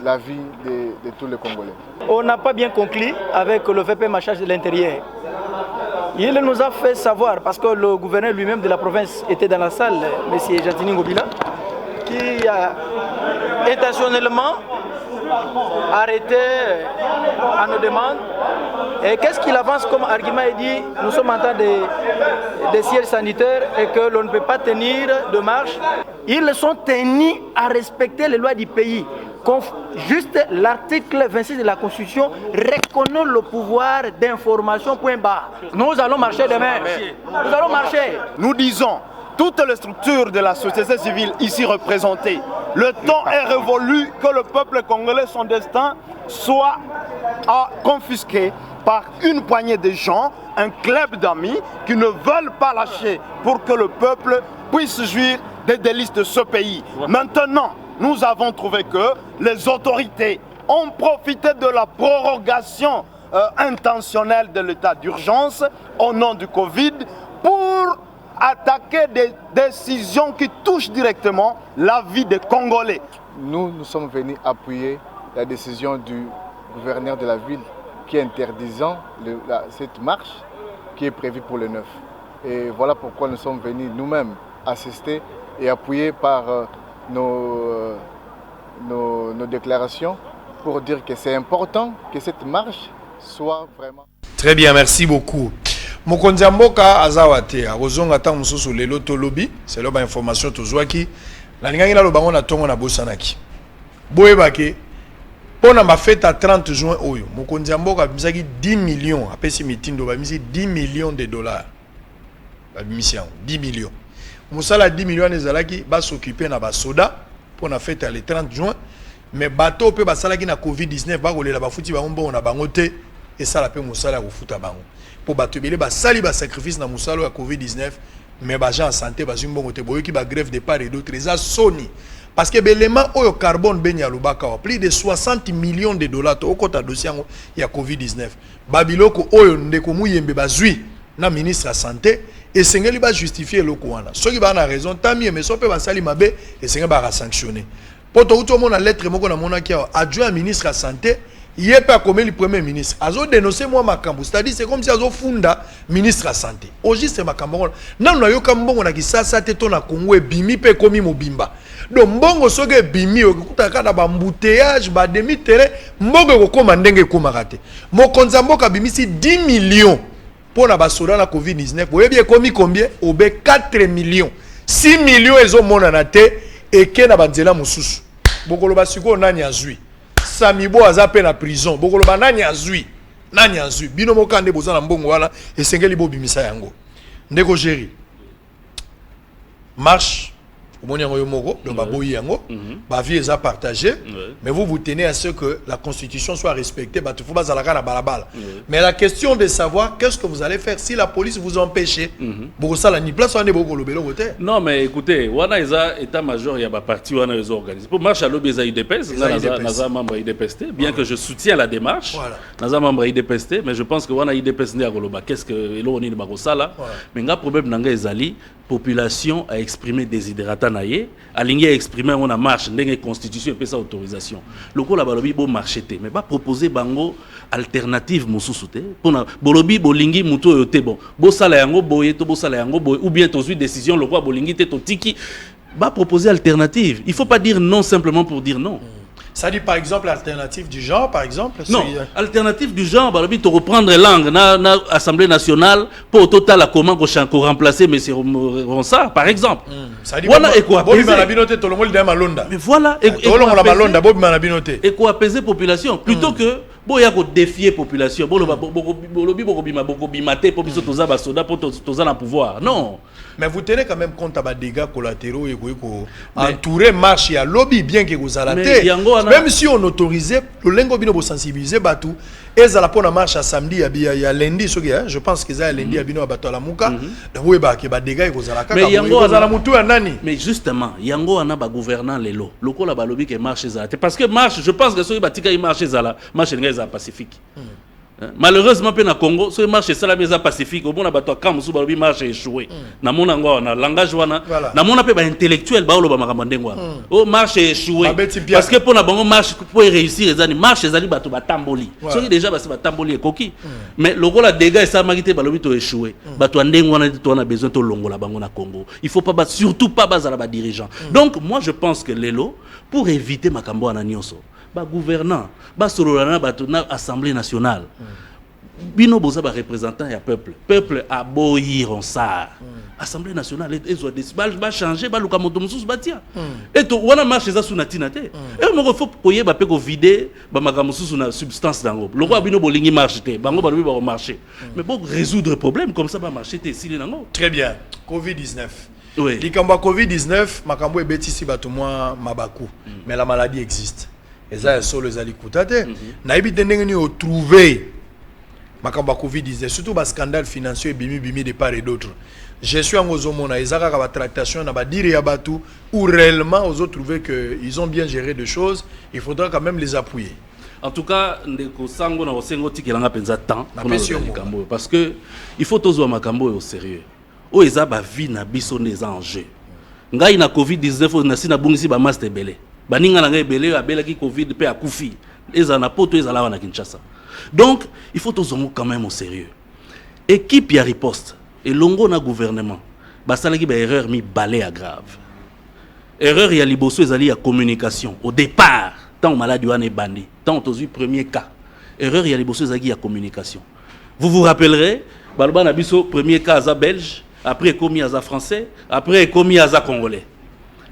S10: la vie de tous les Congolais.
S11: On n'a pas bien conclu avec le VPM en charge de l'intérieur. Il nous a fait savoir, parce que le gouverneur lui-même de la province était dans la salle, M. Jantini Ngobila, qui a intentionnellement arrêté à nos demandes. Et qu'est-ce qu'il avance comme argument? Il dit nous sommes en temps de sièges sanitaires et que l'on ne peut pas tenir de marche. Ils sont tenus à respecter les lois du pays. Juste l'article 26 de la Constitution reconnaît le pouvoir d'information, point barre. Nous allons marcher demain. Nous allons marcher.
S12: Nous disons, toutes les structures de la société civile ici représentées, le temps est révolu que le peuple congolais, son destin, soit confisqué par une poignée de gens, un club d'amis qui ne veulent pas lâcher pour que le peuple puisse jouir des délices de ce pays. Maintenant, nous avons trouvé que les autorités ont profité de la prorogation intentionnelle de l'état d'urgence au nom du Covid pour attaquer des décisions qui touchent directement la vie des Congolais.
S10: Nous sommes venus appuyer la décision du gouverneur de la ville qui est interdisant cette marche qui est prévue pour le 9. Et voilà pourquoi nous sommes venus nous-mêmes assister et appuyer par nos déclarations pour dire que c'est important que cette marche soit vraiment...
S5: Très bien, merci beaucoup. Mokonzi Mboka azawate akozonga ta mususu lelo to lobby, c'est là ba information to zwaki. La linga ngina lo bango na tongo na bosanaki. Boyebake pona ma fête à 30 juin oyo. Mokonzi Mboka bimisaki 10 millions, apesi mitindo ba misi 10 millions de dollars. Ba mission 10 millions. Musala 10 millions ezalaki ba s'occuper na ba soda pour na fête le 30 juin, mais bateau pe ba salaki na Covid-19 ba kolela ba futi ba ngombo na bango te et ça la pe musala ko futa bango. Pour battre ba sali ba sacrifice na musalo ya Covid-19 mais ba gens en santé ba zimbongo te boyo ki ba grève de part et d'autre ça soni parce que l'élément oyo carbone benya lubaka plus de 60 millions de dollars to okota dossier ya Covid-19 babiloko oyo ndeko muyembe bazui na ministre la santé et sengeli ba justifier loko wana soki ba na raison tant mieux mais so pe ba sali mabe et sengeli ba sanctionner poto uto mona lettre moko na mona ki adjoint ministre la santé. Il n'est pas comme le premier ministre. Azo dénoncé moi Makambo. C'est-à-dire c'est comme si Azo funda ministre de la santé. Au juste Makambo. Non non yo Kambo na ki sa te to na Congo e bimi pe komi mobimba. Donc mbongo soge bimi okuta na ba embouteillage ba demi terrain mbongo ko koma ndenge ko marate. Mokonzi Mboka bimisi 10 millions pour na ba soda na Covid-19. Vous bien komi combien? Obe 4 millions. 6 millions ezo mona na te et ke na banzela mususu. Bokolo basiko nani azui. Samibo azape na prison bokolo banani azui bino mokande bozana mbongo wana esengeli bo bimisa yango ndeko géri marche omoni yango yomoko donc baboyi yango ba vie eza partagé mais vous tenez à ce que la constitution soit respectée ba tufu bazalaka na balabala mais la question de savoir qu'est-ce que vous allez faire si la police vous empêche bokosala ni place wana bokolo belo côté.
S4: Non mais écoutez wana eza état major ya ba parti wana les organisés pour marche à lobby eza UDPS naza membre UDPS bien que je soutiens la démarche naza membre UDPS mais je pense que wana UDPS ne akoloba qu'est-ce que elo ni bakosala mais nga problème nanga ezali population a exprimé désiderata naie, aligné a exprimé on a marche, ndenge constitution et sa autorisation. Le coup la balobi bo marcheté, mais pas proposer bango alternative mosusute. Pona bolobi bolingi muto yote bon. Bo sala yango boye to bo sala yango boye ou bien tozu décision le quoi bolingi te to tiki. Ba proposer alternative. Il faut pas dire non simplement pour dire non.
S5: Ça dit par exemple alternative du genre, par exemple.
S4: Non, alternative du genre, balobi to reprendre langue na Assemblée nationale pour au total à comment qu'on remplacer M. Ronsard, par exemple.
S5: Ça dit
S4: voilà et quoi
S5: apaiser. Mais
S4: voilà et quoi apaiser population plutôt que boya ko défier population. Pouvoir. Non.
S5: Mais vous tenez quand même compte à des dégâts collatéraux et entourer marche à lobby bien que vous allez. Même si on autorisait le lingo bino sensibiliser batou et ça la pour la marche à samedi il y a lundi je pense que ça lundi à bino bato la muka oui bah que ba dégâts vous allez
S4: mais yango ala mutu nani mais justement yango ana ba gouvernant les lots loko la ba lobby que marche ça parce que marche je pense que ceux batika il marche ça la marche ngeza pacifique. Malheureusement pe na Congo ce marche ça la mesa pacifique au bon abato kam sou balobi marche échoué na mona ngo na langage wana na mona pe ba intellectuel ba olo ba makamandengwa o marche échoué parce que pour na bango marche pour réussir ezani marche ezali bato ba tamboli so déjà ba tamboli e koki mais loko la dégâts ça magité balobi to échoué bato ndengwa na to na besoin to longola bango na Congo il faut pas surtout pas bazala ba dirigeant donc moi je pense que lelo pour éviter makambo wana nyonso ba gouvernant ba sololana bato na assemblée nationale bino boza ba représentant ya peuple a boyir on ça assemblée nationale ezo ba changer ba luka moto mususu batia et to wana marche za sunatina te et mo faut koye ba pe ko vider ba makambo mususu na substance dango loko bino bolingi marche te bango ba ba marcher mais pour résoudre problème comme ça ba marcher te sili nango
S5: très bien Covid-19
S4: oui
S5: likamba Covid-19 makambo ebetisi bato mwa mabaku mais la maladie existe et ça solo les alikutate na ebite ndenge ni trouver makamba Covid-19 surtout ba scandale financier bimi de part et d'autre je suis en ozomona ezaka ka ba tractation na ba dire ya batu ou réellement aux autres trouver que ils ont bien géré des choses il faudra quand même les appuyer
S4: en tout cas ndeko sango na osengo tikelanga penza temps parce que il faut tozo makambo au sérieux o eza ba vie na biso les enjeux ngai na Covid-19 na sina bungisi ba master belé baninga na ngai belé abelaki Covid pe akufi eza na poto eza la na Kinshasa. Donc, il faut tous quand même au sérieux. Équipe y a riposte. Et longo na gouvernement. Basalaki ba erreur mi balé à grave. Erreur y a liboso ezali à communication. Au départ, tant maladie wane bandi, tant aux premier cas. Erreur y a liboso ezali à communication. Vous vous rappellerez, Balba na biso premier cas à belge, après commis à français, après commis à congolais.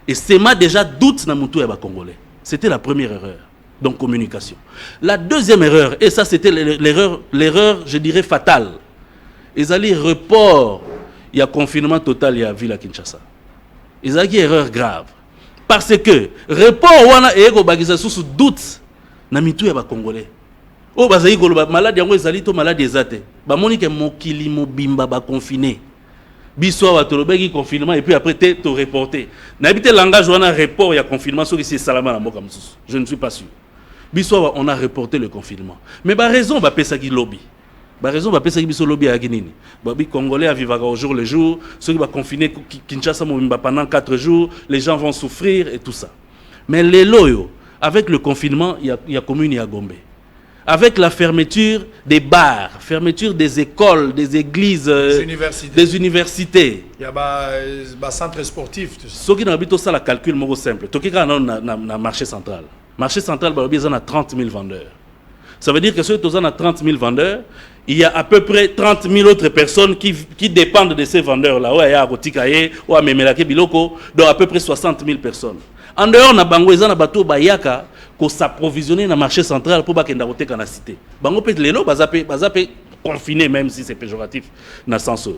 S4: Et c'est ma déjà doute na mutu ya ba congolais. C'était la première erreur. Donc communication. La deuxième erreur, et ça c'était l'erreur, je dirais fatale. Ils allaient report, il y a confinement total, il y a ville à Kinshasa. Ils allaient erreur grave. Parce que report wana ego bagisa sous doute na mitu ya ba congolais. Oh bazayi ko malade yango ezali to malade ezate. Ba moni ke mokili mobimba ba confiné. Biso wa tolobeki confinement et puis après te reporter. Na habité langage wana report il y a confinement sur ici salama na mboka mususu. Je ne suis pas sûr. Biso on a reporté le confinement. Mais ba raison ba pesa ki lobby. Ba raison ba pesa ki biso lobby ya kinini. Ba bi congolais vivra au jour le jour, ceux qui va confiner Kinshasa mobimba pendant 4 jours, les gens vont souffrir et tout ça. Mais les loyo avec le confinement il y a commune ya Gombe. Avec la fermeture des bars, fermeture des écoles, des églises, des universités.
S5: Il y a un centre sportif.
S4: Ce qui n'a pas ça la calcul moro simple. Tout qui est dans marché central. Marché central, il y a 30 000 vendeurs. Ça veut dire que ceux qui ont 30 000 vendeurs, il y a à peu près 30 000 autres personnes qui dépendent de ces vendeurs-là. Ouais, il y a Rotikaye, ou à Memelake Biloko, donc à peu près 60 000 personnes. En dehors, on a Bangoïza, on a Bateau Bayaka, qu'on s'approvisionne dans le marché central pour que la cité. Bango peut être confiné, même si c'est péjoratif dans le sens où.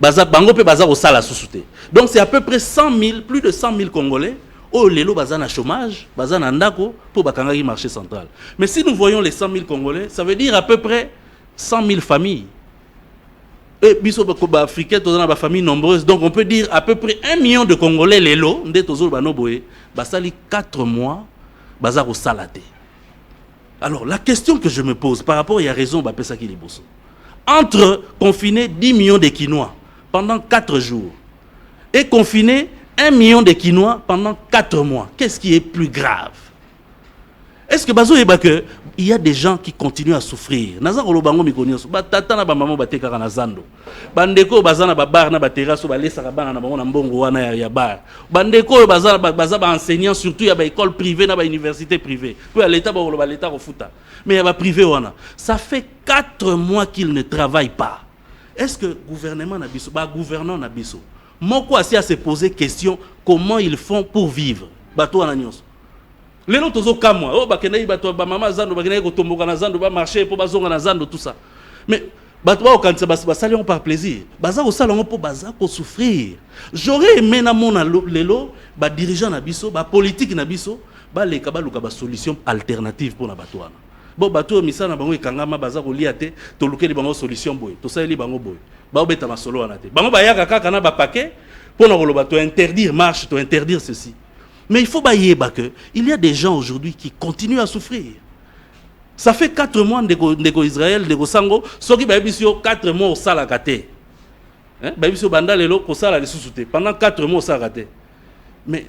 S4: Bango peut bazar au sale à sous-souté. Donc c'est à peu près 100 000, plus de 100 000 Congolais, au lelo bazar na chômage, bazar na ndako, pour bakangari marché central. Mais si nous voyons les 100 000 Congolais, ça veut dire à peu près 100 000 familles. Et biso ba africain dans ba famille nombreuse, donc on peut dire à peu près 1 million de Congolais lelo, ndé tozo bano boye, basali 4 mois bazar au salaté. Alors la question que je me pose par rapport, il y a raison ba pesa ki liboso. Entre confiner 10 millions de Quinois pendant 4 jours et confiner 1 million de Quinois pendant 4 mois. Qu'est-ce qui est plus grave? Est-ce que bazo yeba que il y a des gens qui continuent à souffrir? Naza ko lobango mikonyoso ba tata na ba maman ba tekaka na zando. Bandeko bazana ba bar na ba terrasse ba lesa ka bana na bango na mbongo wana ya bar. Bandeko bazana ba enseignants surtout ya ba école privée na ba université privée. Puis à l'état ba l'état refuta. Mais ya ba privé wana. Ça fait 4 mois qu'ils ne travaillent pas. Est-ce que gouvernement na biso ba gouvernant na biso moko asi à se poser question comment ils font pour vivre? Bato wana nyonso. Les autres ont comme moi. Oh, bakenei bato ba mama zando bakenei ko tomboka na zando ba marcher pour bazonga na zando tout ça. Mais bato ba kanisa ba salion par plaisir. Baza ko salon pour baza ko souffrir. J'aurais aimé na mona lelo ba dirigeant na biso, ba politique na biso, ba leka ba luka ba solution alternative pour na bato wana. Bon bato misana bango ekangama baza ko liate to lukeli bango solution boy. To sali bango boy. Ba obeta masolo wana te. Bango ba yaka kaka na ba paquet pour na koloba to interdire marche, to interdire ceci. Mais il faut bailler que il y a des gens aujourd'hui qui continuent à souffrir. Ça fait 4 mois de Israël, de Sango, ceux qui ont 4 mois au Salakate. Ils ont pendant 4 mois au Salakate. Mais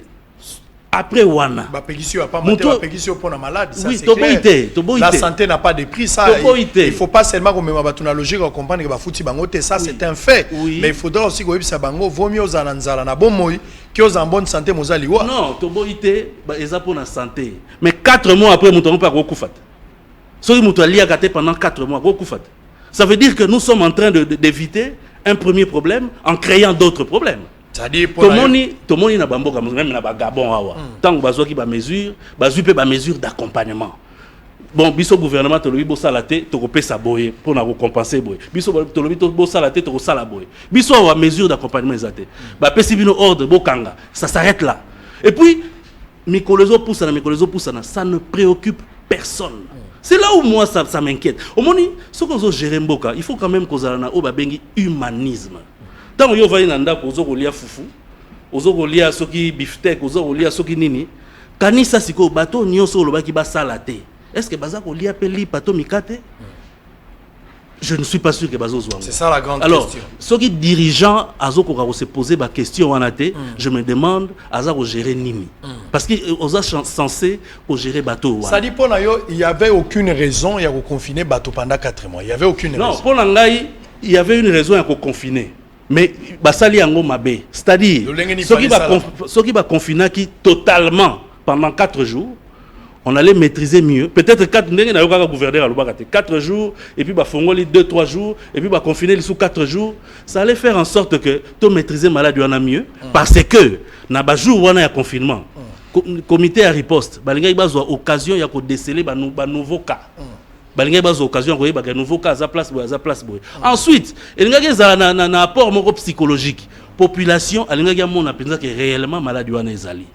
S4: après Wana.
S5: Oui, la santé n'a pas de prix. Ça, il ne faut pas seulement qu'on la logique comprendre que ça c'est un fait. Oui. Mais il faudra aussi que ça vaut mieux aux Ananzala na bon moi qui aux en bonne santé mozali wa.
S4: Non, toboité ils pour la santé. Mais 4 mois après nous pas Rokufat. Ceux qui m'ont lié pendant 4 mois Rokufat. Ça veut dire que nous sommes en train d'éviter un premier problème en créant d'autres problèmes.
S5: C'est-à-dire
S4: pour Tomoni na bamboka même na Gabon awa. Tant que bazo ki ba mesure, bazu pe ba mesure d'accompagnement. Bon, biso gouvernement to lobi bo salate to ko pesa boye pour na compenser boye. Biso to lobi to bo salate to ko sala boye. Biso wa mesure d'accompagnement ezate. Ba pesi bino ordre bo kanga, ça s'arrête là. Et puis Mikolozo poussa na, ça ne préoccupe personne. C'est là où moi ça m'inquiète. Au moni, ce qu'on veut gérer mboka, il faut quand même qu'on a ba bengi humanisme. Tant que vous avez un endroit où vous avez foufou, vous avez un beefsteak, vous avez un nini, quand ça c'est que bateau n'y a pas qui va salater. Est-ce que baza ko lia peli bateau mikate? Je ne suis pas sûr que bazo soit.
S5: C'est ça la grande
S4: question. Alors, ceux qui dirigeants azo ko se poser ba question en até, je me demande aza ko gérer nini. Parce que aux a censé pour gérer bateau.
S5: Ça dit pour nayo, il y avait aucune raison il y a confiner bateau pendant 4 mois. Il y avait aucune raison.
S4: Non, pour ngai, il y avait une raison à confiner. Mais basali yango mabe, c'est-à-dire ceux qui va confiner qui totalement pendant 4 jours, on allait maîtriser mieux. Peut-être 4 jours et puis fongoli 2-3 jours et puis confiner sous 4 jours, ça allait faire en sorte que tu maîtriser malade en a mieux parce que na ba jour wana ya confinement, comité à riposte, balinga ibazwa occasion ya ko déceler ba nouveau cas. Balinga bazo occasion ko yeba nouveau cas à place boy. Ensuite, elinga na apport moko psychologique. Population alinga mona penza que réellement maladie wana ezali.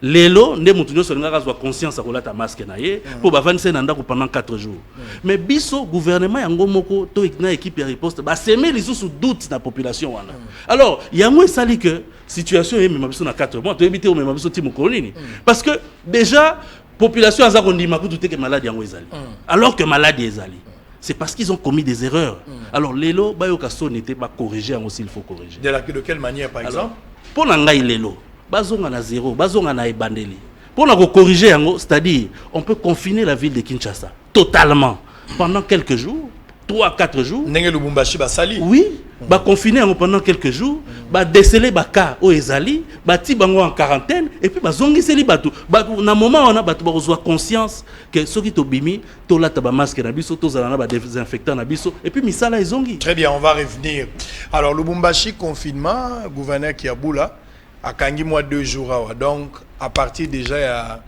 S4: Lelo nde mutu nyoso linga kazwa conscience akolata masque na ye pour bavanise na ndako pendant 4 jours. Mais biso gouvernement yango moko to na équipe ya riposte ba semer les sous doute na population wana. Alors, yango esali que situation est même biso na 4 mois to éviter au même biso timo kolini. Parce que déjà population aza kondima ko tout que maladie yango ezali. Alors que maladie ezali. C'est parce qu'ils ont commis des erreurs. Alors lelo bayoka sonité ba corriger yango s'il faut corriger.
S5: De quelle manière par exemple?
S4: Pour ngai lelo bazonga na zéro, bazonga na ebandeli. Pour na corriger yango, c'est-à-dire on peut confiner la ville de Kinshasa totalement pendant quelques jours, 3-4 jours.
S5: Ndenge Lubumbashi basali.
S4: Oui, ba confiner pendant quelques jours, ba déceler ba cas au ezali, ba ti bango en quarantaine et puis ba zongiseli batu. Ba na moment on a batu ba reçoit conscience que ceux qui to bimi, to la taba masque na biso, to zala na ba désinfectant na biso et puis misala ezongi.
S5: Très bien, on va revenir. Alors Lubumbashi confinement, gouverneur Kiaboula a kangi moi 2 jours donc à partir déjà ya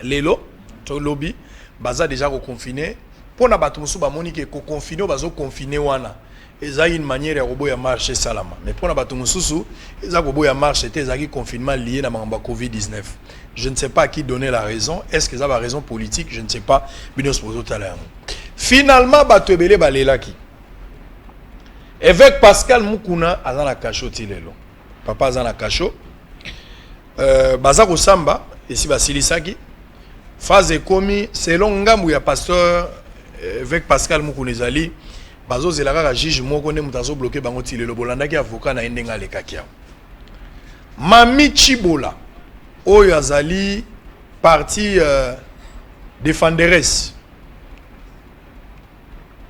S5: lelo to lobby baza déjà ko confiné pour na batu musu ba monique ko confiné bazo confiné wana eza une manière ya robo ya marché salama mais pour na batu mususu eza robo ya marché te eza ki confinement lié na mamba Covid-19. Je ne sais pas à qui donner la raison, est-ce que ça va raison politique, je ne sais pas binos pozo talent. Finalement batu ebele balela ki évêque Pascal Mukuna azana kachoti lelo papa Zana Kacho, Bazako Samba, ici Basilisaki, phase komi, selon Ngambu ya pasteur, avec Pascal Moukounezali, Bazo Zelara, juge Mokone Moutazo bloqué Bangoti, le Bolanda qui avocat na Indenga le Kakia. Mami Chibola oyo azali parti défenderesse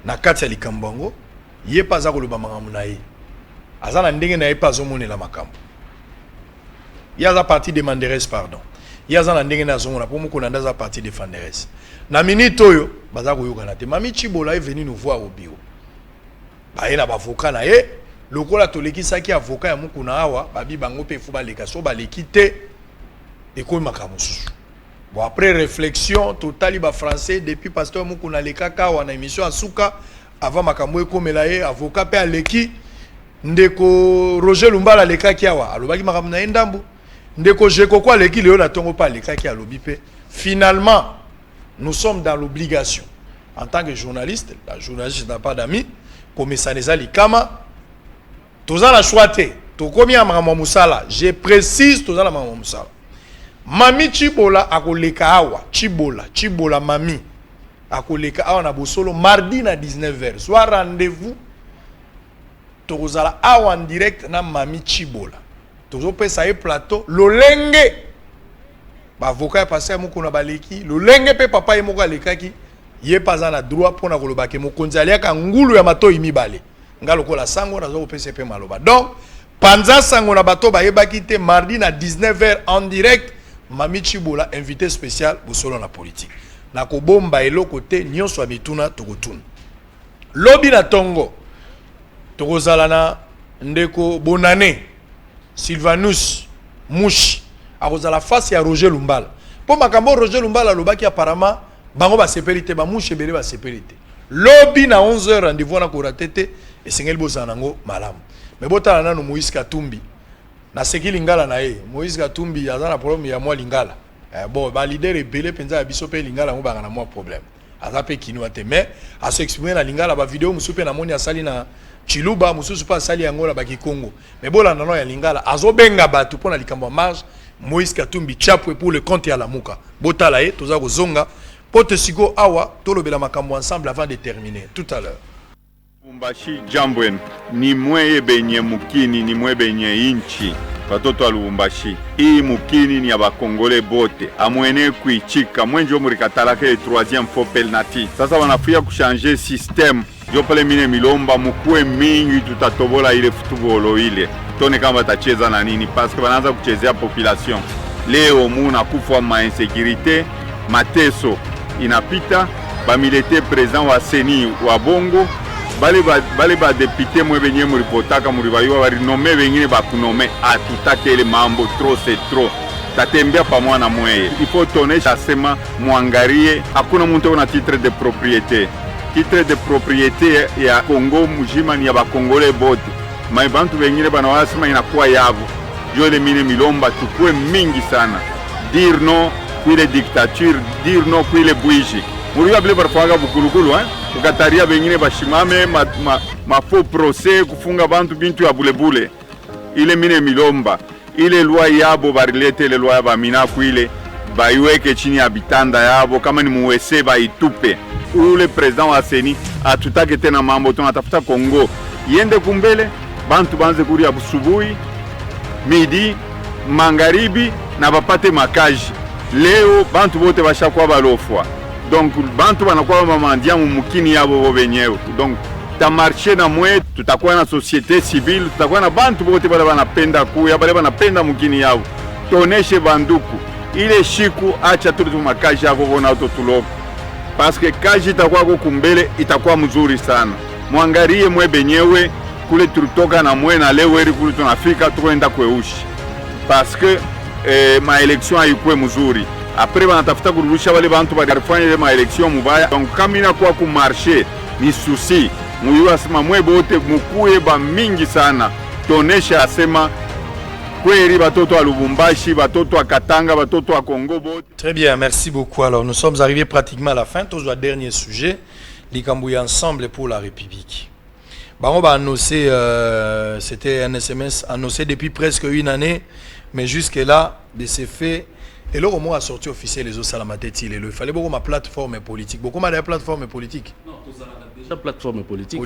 S5: na kati ya likambo ye pa aza koloba makambo na ye aza na ndenge na ye pa azomonela makambo ye aza parti défenderesse pardon ye aza na ndenge na azomona mpo mokolo nde aza parti défenderesse na minute oyo baza koyokana te Mami Chibola est venu nous voir au bureau baye na bavoka na ye lokola tolekisaki avoka ya mokuna awa babi bango mpe fo baleka so baleki te ekomi makambo mosusu. Bon, après réflexion totali ba français depuis pasteur mokuna lekaka awa na émission asuka avant makambo ekomela ye avoka pe aleki ndeko Roger Lumbala lekaki awa alobaki makambo na ndambu ndeko Jeko kwa leki leo na tongo pa lekaki alobi pe finalement nous sommes dans l'obligation en tant que journaliste, la journaliste n'a pas d'amis comme Saneza Likama toza la choité to komi makambo musala je précise toza la makambo musala Mami Chibola akoleka awa Chibola Mami akoleka awa na bosolo mardi na 19h soit rendez-vous tozala awa en direct na Mami Chibola tozo pesa e plateau lolenge ba avocat ya passé moko na baleki lolenge pe papa ye moko alekaki ye paza na droit pona koloba ke mokonzi aliaka ngulu ya matoi mibale ngalo kola sango na zo pesa pe maloba donc panza sango na bato ba yebaki te mardi na 19h en direct Mami Chibola invité spécial bosolo na politique na kobomba eloko te nyonso ya mituna tokotuna lobi na tongo tokozala na ndeko Bonane Sylvanus Mouchi akozala face ya Roger Lumbala po makambo Roger Lumbala lobaki apparemment bango ba sepelite ba Mouchi ebele ba sepelite lobi na 11h rendez-vous na koratete esengeli bozana nango malamu mais botala nanu Moïse Katumbi na seki lingala na ye Moïse Katumbi aza na problème ya mwa lingala bon ba leader ebele penza ya biso pe lingala ngo banga na mwa problème aza pe kinwa te mais a s'exprimer na lingala ba vidéo musupe na moni asali na Chiluba mususu pa asali yango la ba Kikongo mais bola nano ya lingala azobenga batu pona likambo marge Moïse Katumbi chapwe pour le compte ya la muka botala ye toza ko zonga pote siko awa tolobela makambo ensemble avant de terminer tout à l'heure.
S13: Lubumbashi jambwen ni mweye benye mukini ni mwe benye inchi watoto wa Lubumbashi hii mukini ni ya bakongole bote amwene kuichika mwenjo murikatalake le troisième fois penalty sasa wanafia kuchanger système jopale mine milomba mukue mingi tutatobola ile futubolo ile tone kama tacheza na nini parce que wanaanza kuchezea population leo muna kufa ma insécurité mateso inapita ba militaire présent wa seni wa bongo bale ba député mwe benye muripotaka muribaywa bari nome bengine bakunome atutake ile mambo trop c'est trop tatembea pamoja na mweye il faut tonesha sema muangarie hakuna mtu ana titre de propriété ya Congo mujima ni ya bakongole bote mai bantu bengine bana wasema inakuwa yavo jole mine milomba tukue mingi sana dire non kuile dictature dire non kuile bougie muriwa bile barfaga bukulukulu ukataria bengine bashimame ma faux procès kufunga bantu bintu ya bulebule ile mine milomba ile loi yabo barilete ile loi ya mina kuile baiweke chini ya bitanda yabo kama ni muwese baitupe ule president wa seni atutake tena mambo tunatafuta Kongo yende kumbele bantu banze kuria busubuhi midi magharibi na bapate makaji leo bantu bote bashakuwa balofwa donc bantu banakuwa mamandia mumukini yabo bo benyewe donc ta marché na mwe tutakuwa na société civile tutakuwa na bantu bote bale banapenda kuya bale banapenda mukini yabo toneshe banduku ile shiku acha tulitu makaji yako bona autotuloko parce que kaji itakuwa kukumbele itakuwa mzuri sana mwangarie mwe benyewe kule tulitoka na mwe na leo eri kule tunafika tukwenda kweushi parce que ma élection haikuwe mzuri après banatafuta kurudisha wale bantu barifanya ile ma élection mubaya donc kama inakuwa ku marché ni souci muyu asema mwe bote mukuye ba mingi sana tonesha asema kweli batoto wa Lubumbashi batoto wa Katanga batoto wa Congo bote.
S5: Très bien, merci beaucoup. Alors nous sommes arrivés pratiquement à la fin. Tous le dernier sujet, l'Ikambouya ensemble pour la République. On va annoncer, c'était un SMS annoncé depuis presque une année, mais jusque là, de ces faits, Et là, au moins, a sorti officiel les autres salamate il fallait beaucoup ma plateforme politique. Beaucoup de plateforme politique.
S4: Non, déjà plateforme politique.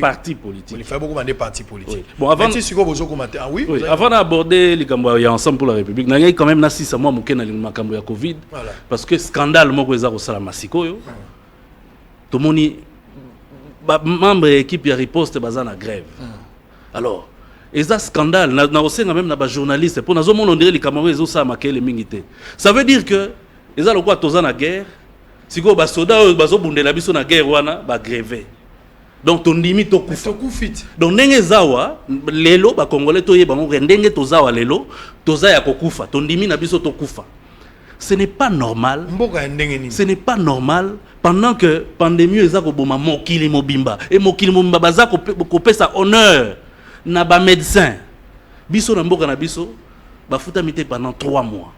S5: Parti politique. Il fallait beaucoup de partis politiques.
S4: Bon, avant avant d'aborder les Cambodgiens ensemble pour la République, il y a quand même na 6 mois moké na Cambodgia Covid parce que scandale moko eza ko sala masiko yo. Tout le monde membre de l'équipe de riposte baza na grève. Alors, et ça scandale, na aussi même na journaliste pour nazo on dirait les Camerounais zo ça makele mingité. Ça veut dire que et ça le quoi toza na guerre, siko ba soda bazo bundela biso na guerre wana ba gréver. Donc ton limite to kufa. Donc ndenge zawa lelo ba congolais to yeba ngo ndenge to zawa lelo toza ya kokufa. Ton limite na biso to kufa. Ce n'est pas normal. Ce n'est pas normal pendant que pandémie eza ko boma mokili mobimba et mokili mobimba baza ko pesa honneur na ba médecin biso na mboka na biso ba futamité pendant 3 mois.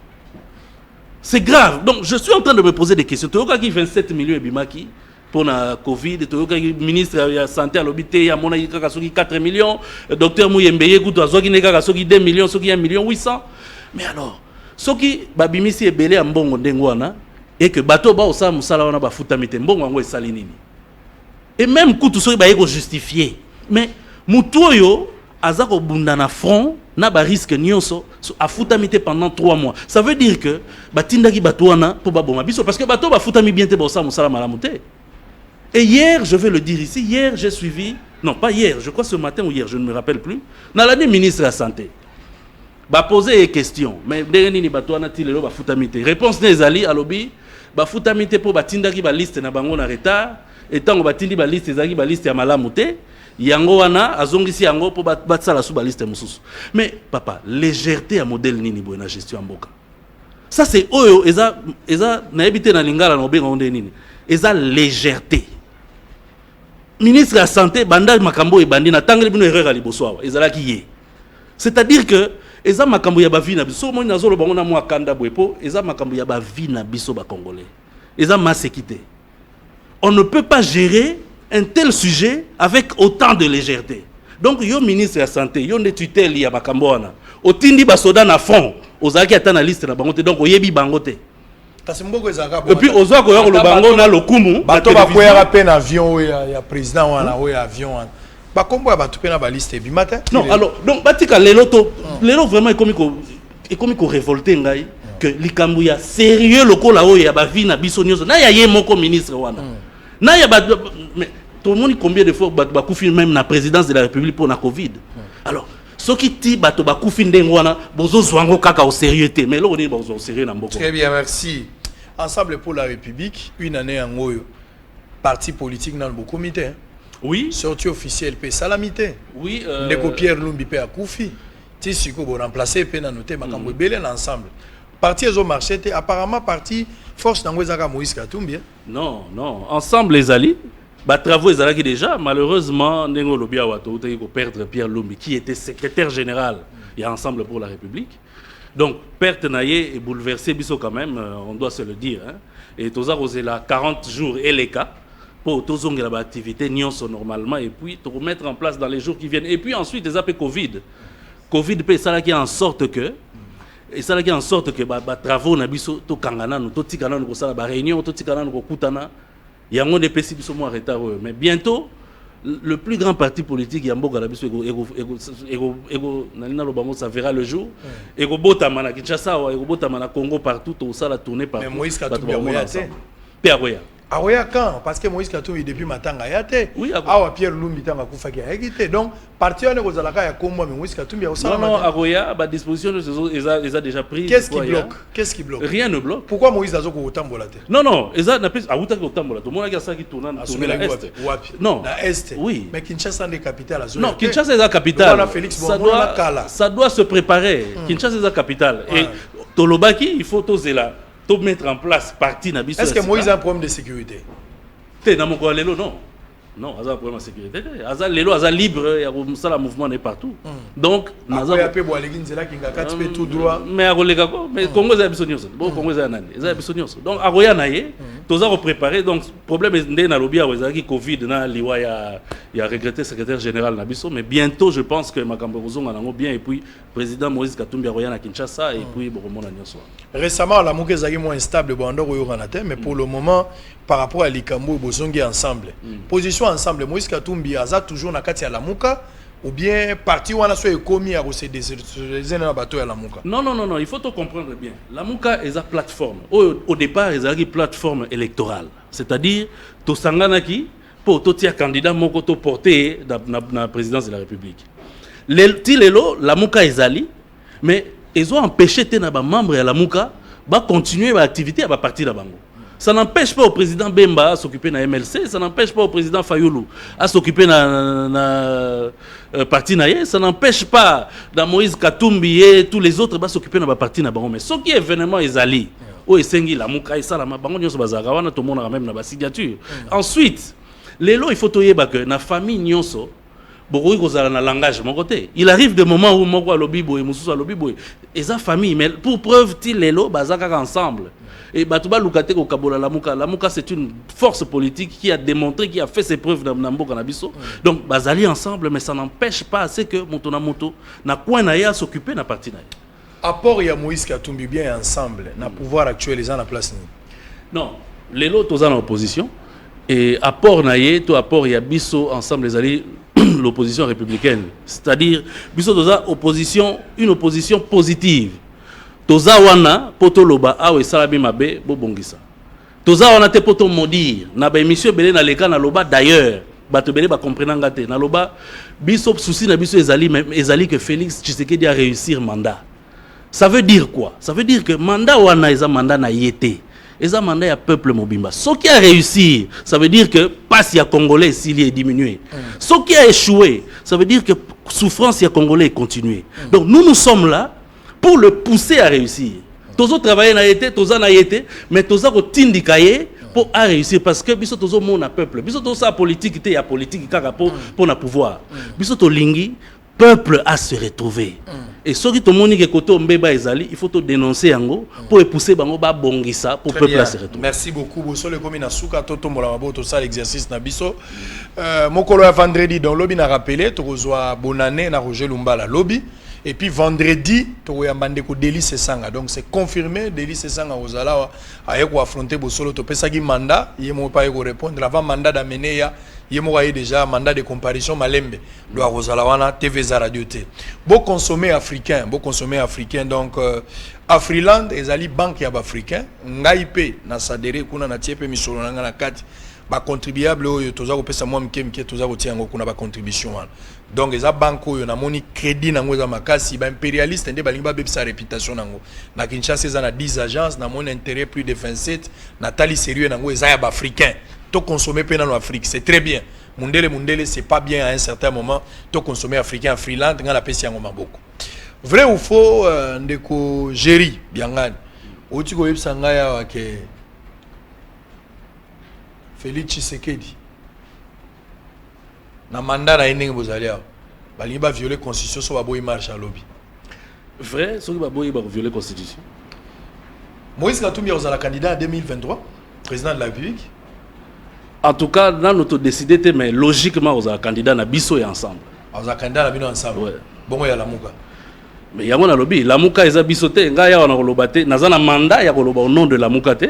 S4: C'est grave. Donc je suis en train de me poser des questions. Toyoka ki 27 millions et bimaki pour la Covid, toyoka ki ministre de la santé à l'hôpital ya mona kaka soki 4 millions, docteur Mouyembeye kuto azoki ne kaka soki 2 millions, soki 1 million 800. Mais alors soki babimisi ebele ya mbongo ndengo wana et que bato ba osala musala wana ba futamité mbongo ngo esali nini. Et même kutu soki ba yeko justifier. Mais mutoyo azako bunda na front na ba risque nyonso a futamité pendant 3 mois. Ça veut dire que batindaki bato wana pour ba boma biso parce que bato ba futami bien te ba osala musala malamuté. Et hier, je vais le dire ici, hier j'ai suivi, non pas hier, je crois ce matin ou hier, je ne me rappelle plus, dans l'année ministre de la Santé. Ba poser des questions, mais derrière ni bato wana tilelo ba futamité. Réponse des ali à lobby, ba futamité pour batindaki ba liste na bango na retard, et tant batindi ba liste ezaki ba liste ya malamuté. Yango wana azongisi yango po batsala sous baliste mususu. Mais papa, légèreté à modèle nini boy na gestion en boka. Ça c'est oyo eza na ebité na lingala na obenga onde nini. Eza légèreté. Ministre de la santé banda makambo e bandi na tangeli bino erreur à liboso awa. Ezala ki ye. C'est-à-dire que eza makambo ya ba vie na biso mo nazolo bango na mwa kanda bwepo, eza makambo ya ba vie na biso ba congolais. Eza masekité. On ne peut pas gérer un tel sujet avec autant de légèreté. Donc, yo ministre de la santé, yo ne tutelle ya bakambona. Otindi basoda na fond, ozaki ata na liste na bangote, donc oyebi bangote. Et puis ozo ko yo lo bango na lokumu,
S5: bato ba koyaka pe na avion ya président wana o ya avion wana. Ba kombo ba tupe na ba liste bi matin.
S4: Non, alors donc batika lelo vraiment économique révolté ngai que likambu ya sérieux lokola o ya ba vie na biso nyoso. Na ya ye moko ministre wana. Na ya ba mais tout le monde combien de fois bakoufi même la présidence de la République pour la Covid. Alors ce qui dit bato bakoufi ndengwana bozo zwango kaka au sérieux mais là on est au sérieux na mboko.
S5: Très bien, merci. Ensemble pour la République, une année en ngoyo. Parti politique dans le beau comité.
S4: Oui.
S5: Sortie officielle pe salamité.
S4: Oui.
S5: Ndeko Pierre Lumbi pe akoufi. Ti siko bo remplacer pe na noter makambo belé ensemble. Parti ezo marché apparemment parti force nangwezaka Moïse Katumbi.
S4: Non, non, ensemble les alliés. Bah, travaux ezalaki déjà malheureusement Nengo Lobia Wato qui perdre Pierre Lumbi qui était secrétaire général et ensemble pour la République. Donc perte naie et bouleversé biso quand même, on doit se le dire hein. Et toza osé là 40 jours et les cas pour tozonga la activité nyonso normalement et puis te remettre en place dans les jours qui viennent et puis ensuite des appels Covid peut ça qui en sorte que et ça qui en sorte que bah travaux na biso to kangana no to tikana no ko sala ba réunion to tikana no ko kutana. Il y a un des petits qui sont en retard, mais bientôt, le plus grand parti politique, Yambo Galabiso, ça verra le jour. Et Botamana, Kinshasa, et Botamana, Congo, partout, tout ça, la tournée partout.
S5: Mais Moïse Katumbi,
S4: Péaroya.
S5: Ah oui, quand? Parce que Moïse Katumbi, depuis matin, il y a été. Oui, ah, Pierre Lumbi, il a été. Donc, parti on est aux Alaka, il y a Combo, mais Moïse Katumbi, il y a aussi. Non, non,
S4: Aroya, à disposition, ils ont déjà pris.
S5: Qu'est-ce qui bloque? Qu'est-ce qui bloque?
S4: Rien ne bloque.
S5: Pourquoi Moïse Azoko autant bolate?
S4: Non, non, ils ont plus à Outaki autant bolate. Tout le monde a ça qui tourne à l'Est.
S5: Non, à l'Est.
S4: Oui.
S5: Mais Kinshasa est la capitale.
S4: Non, Kinshasa est la capitale. Ça doit se préparer. Kinshasa est la capitale. Et Tolobaki, il faut oser là. Mettre en place parti na biso.
S5: Est-ce que Moïse a un problème de sécurité?
S4: Té na moko lelo non. Non, Aza problème de sécurité. Aza lelo, Aza libre, il y a un mouvement n'est partout. Donc, Naza.
S5: tout droit.
S4: Mais à mais Congo est abissonios. Bon, Congo est anani. Est abissonios. Donc, à Roya naie, tous a préparé. Donc, problème est né dans le lobby à qui Covid na liwa il a regretté secrétaire général Nabiso, mais bientôt je pense que Makambo Kozong a bien et puis président Moïse Katumbi à Roya na Kinshasa et puis Boromona Nyonso.
S5: Récemment, la Mouké est moins instable, mais pour le moment, par rapport à l'Ikambo et Bozongi ensemble, position ensemble, Moïse Katumbi a toujours na kati ya la Mouka ou bien parti où on a soit commis à ces na bateau à la Mouka.
S4: Non, il faut tout comprendre bien. La Mouka est une plateforme. Au départ, elle est une plateforme électorale. C'est-à-dire, to sangana ki pour tout tiers candidat moko to porter dans la présidence de la République. La Mouka est ali, mais ils ont empêché les membres de la Mouka de continuer l'activité à partir de Bango. Ça n'empêche pas au président Bemba à s'occuper de la MLC, ça n'empêche pas au président Fayoulou à s'occuper de la parti naïe, ça n'empêche pas dans Moïse Katumbi et tous les autres à s'occuper de la partie na Bango. Mais ce qui est événement est ali, où est sengi la Mouka et ça la Bango nyonso bazarawana tout le monde a même na signature. Ensuite, les lots il faut toyeba que na famille nyonso beaucoup de langage mon côté. Il arrive des moments où moi lobby boy, mususu lobby boy, et sa famille mais pour preuve ti les lots bazaka ensemble. Et Batouba Lukate ko Kabola la Mouka c'est une force politique qui a démontré, qui a fait ses preuves dans Namboka Nabiso. Donc bazali ensemble mais ça n'empêche pas assez que Moto na quoi na ya s'occuper na parti na.
S5: Apport ya Moïse Katumbi bien ensemble na pouvoir actualiser la place ni.
S4: Non, les lots tous en opposition et apport na ye to apport ya biso ensemble les alliés l'opposition républicaine, c'est-à-dire biso toza opposition, une opposition positive. Toza wana poto loba awe salabi mabe bo bongisa. Toza wana te poto maudire na ba émission belé na leka na loba d'ailleurs bato belé ba comprendre ngate na loba biso souci na biso ezali que Félix Tshisekedi a réussir mandat. Ça veut dire quoi? Ça veut dire que mandat wana eza mandat na yete. Eza mandat ya peuple mobimba. Ce qui a réussi, ça veut dire que passe ya congolais s'il est diminué. Ce qui a échoué, ça veut dire que souffrance ya congolais est continuée. Donc nous sommes là pour le pousser à réussir. Tous autres travaillent na été, tous na été, mais tous autres tindikaye pour à réussir parce que biso tous mon peuple. Biso tous sa politique té ya politique kaka pour na pouvoir. Biso to lingi peuple à se retrouver. Et ceux qui te montrent que côté Mbeba ezali, il faut te dénoncer yango pour pousser bango ba bongisa pour peuple à se retrouver.
S5: Merci beaucoup. Boso le komina suka to tombola mabo to ça l'exercice na biso. Mokolo ya vendredi dans lobby na rappelé to kozwa bonane na Roger Lumbala lobby. Et puis vendredi, tu as mandé ko Délice Sanga. Donc c'est confirmé, Délice Sanga ozala ayeko affronter Bosolo to pesaki mandat, yemo pa yeko répondre avant mandat d'amener ya yemo aye déjà mandat de comparution malembe. Do ozala wana TV za radio te. Beau consommer africain donc Afriland ezali banque ya africain, ngai pe na sadere kuna na tiepe misolo nanga na kati. Ba contribuable oyo toza ko pesa mwa mke toza ko tia ngo kuna ba contribution wana. Donc eza banque oyo na moni crédit nango eza makasi ba impérialiste nde balingi ba bebisa réputation nango. Na Kinshasa eza na 10 agences na moni intérêt plus de 27 na tali sérieux nango eza ya ba africain. To consommer pe na Afrique, c'est très bien. Mundele c'est pas bien à un certain moment to consommer africain freelance ngala pesi yango maboko. Vrai ou faux ndeko Jerry Biangani. Oti ko yebisa ngaya wa ke Félix Tshisekedi na mandat na ndenge bozali awa balingi ba violer constitution so baboyi marche à lobby.
S4: Vrai, ceux qui baboyi ba violer constitution.
S5: Moïse Katumbi ozala candidat en 2023, président de la République.
S4: En tout cas, dans notre décidé mais logiquement ozala candidat na biso et ensemble.
S5: Ozala candidat na bino ensemble.
S4: Ouais.
S5: Bongo ya lamuka.
S4: Mais yango na lobby, lamuka eza biso te, nga ya wana koloba te, naza na mandat ya koloba au nom de lamuka te.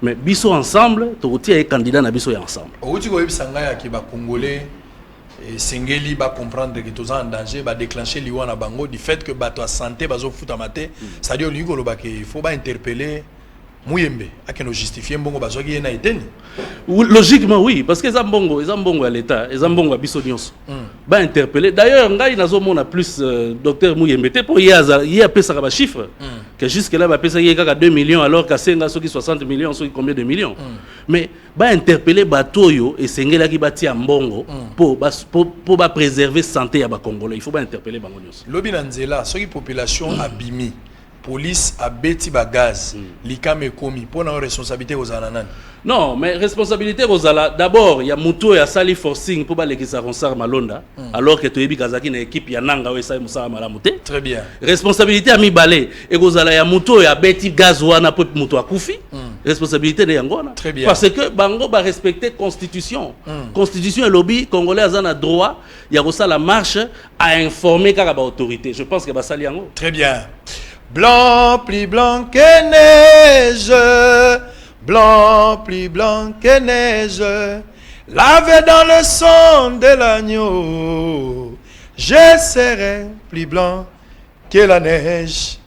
S4: Mais biso ensemble, to tia candidat na biso ya ensemble.
S5: Outi ko yebisa nga ya ki ba congolais et sengeli ba comprendre que tous en danger, ba déclencher liwa na bango du fait que ba to santé bazo futa maté, ça dit oli koloba que il faut ba interpeller Mouyembe, à qui nous justifier mbongo bazo ki na eteni.
S4: Logiquement oui, parce que Zambongo à l'État, Zambongo à Bissonios. Ba interpeller. D'ailleurs, ngai nazo mona plus docteur Mouyembe te pour y a pesa ka ba chiffre que jusque là ba pesa y a 2 millions alors qu'à Senga soki 60 millions soki combien de millions. Mais ba interpeller batoyo et sengela ki bati mbongo pour ba préserver santé ya ba Congolais. Il faut ba interpeller bango nyos.
S5: Lobi na nzela, soki population abimi police a beti ba gaz likame komi pour na responsabilité aux ananan.
S4: Non, mais responsabilité Rosala, d'abord, il y a Moutou et Sali Forcing pour les qui Ronsar Malonda, alors que tu es Kazaki une équipe, il y a Nanga et Saï Moussa Malamouté.
S5: Très bien.
S4: Responsabilité à mi balé, et Rosala, il y a Moutou et a Betty Gazouana pour Moutou à Koufi. Responsabilité de Yangona.
S5: Très bien.
S4: Parce que Bango va respecter Constitution. Constitution et lobby, Congolais a droit, il y a aussi la marche à informer car autorité. Je pense que va Sali Yango.
S5: Très bien. Blanc, plus blanc que neige. Blanc, plus blanc que neige, lavé dans le sang de l'agneau, je serai plus blanc que la neige.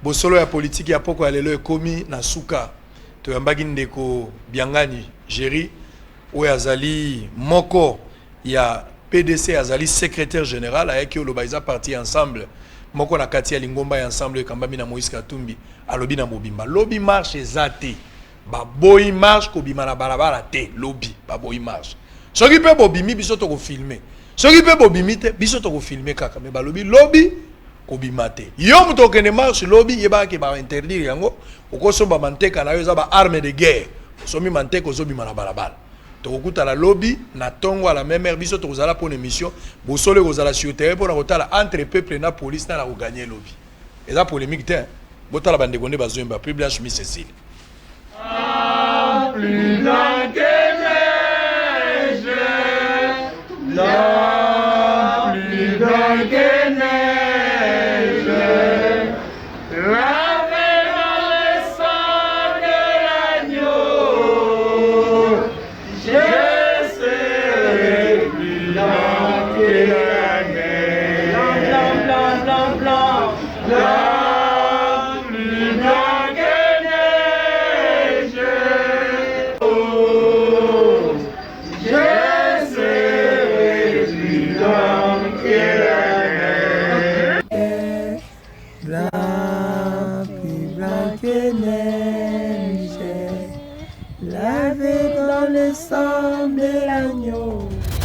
S5: Bosolo ya politique ya poko alelo ekomi na suka. To yambagi ndeko Biangani Jerry ou azali moko ya PDC azali secrétaire général avec yo lobaiza parti ensemble. Moko na kati ya lingomba ensemble kambami na Moïse Katumbi alobi na mobimba. Lobby marche zate. Ba boy marche ko bima na balabala te lobby ba boy marche soki pe bobimi biso to ko filmer soki pe bobimi te biso to ko filmer kaka me ba lobby ko bima te yo muto kene marche lobby yeba ke ba interdire yango okoso ba manteka na yo za ba arme de guerre somi manteka zo bima na balabala to kokuta la lobby na tongo à la même heure biso to kozala pour une émission bo sole kozala sur terrain pour na kotala entre peuple na police na ko gagner lobby et la polémique te botala bande gonde bazomba publiage mi Cécile.
S14: Plus blanc que neige, blanc, plus blanc que neige, lavé dans le sang de l'agneau, je serai plus blanc que la neige. Blanc, blanc, blanc, blanc, blanc, plus blanc que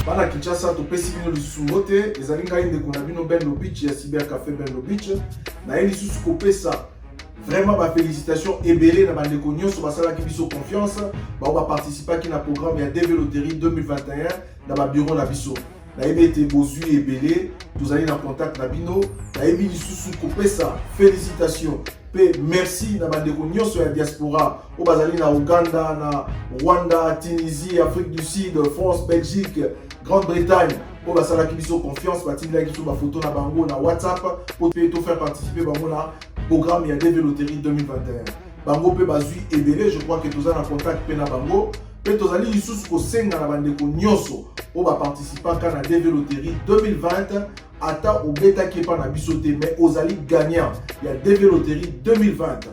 S1: Bana Kinshasa topesi bino lisusu mbote ezali ngai ndeko na bino Ben Lobich ya Cyber Café Ben Lobich na ye lisusu kopesa vraiment ba félicitations ebele na bandeko nyonso basalaki biso confiance ba participaki na programme ya DV Loterie 2021 na ba bureau na biso na yebi ete bozwi ebele tozali na contact na bino na yebi lisusu kopesa félicitations pe merci na bandeko nyonso ya diaspora o bazali na Uganda na Rwanda Tunisie Afrique du Sud France Belgique Grande-Bretagne pour basalaki biso confiance batindaki biso ba photo na bango na WhatsApp pour te faire participer bango na programme ya DV Loterie 2021 bango pe bazui ebele je crois que tozana contact pe na bango pe tozali lisusu ko senga na bandeko nyonso o ba participant na DV Loterie 2020 ata obetaki pa na biso te mais ozali gagnant ya DV Loterie 2020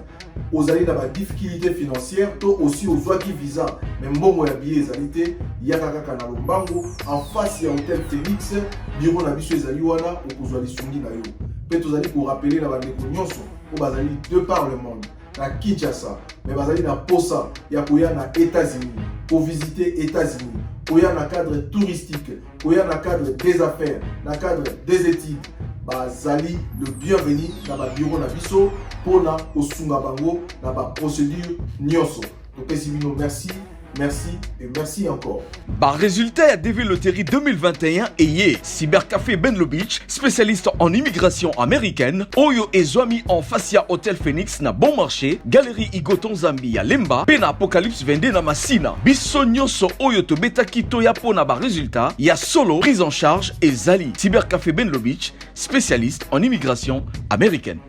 S1: ozali na ba difficulté financière to aussi ozwaki visa mais mbongo ya billet ezali te yaka kaka na lombango en face ya Hôtel Phoenix bureau na biso ezali wana okozwa lisungi na yo pe tozali ko rappeler na bandeko nyonso o bazali de par le monde na Kinshasa mais bazali na posa ya koya na États-Unis pour visiter États-Unis koya na cadre touristique koya na cadre des affaires na cadre des études bazali le bienvenu na ba bureau na biso pona osunga bango na ba procédure nyonso topesi bino merci. Merci et merci encore.
S2: Par résultat à DV Loterie 2021 et Cybercafé Ben Lobich, spécialiste en immigration américaine, Oyo et Zwami en Facia Hôtel Phoenix na bon marché, Galerie Igoton Zambi à Lemba, Pena Apocalypse Vende na Masina, Bissonyo so Oyo to Beta Kito ya po na ba résultat, ya solo prise en charge et Zali. Cybercafé Ben Lobich, spécialiste en immigration américaine.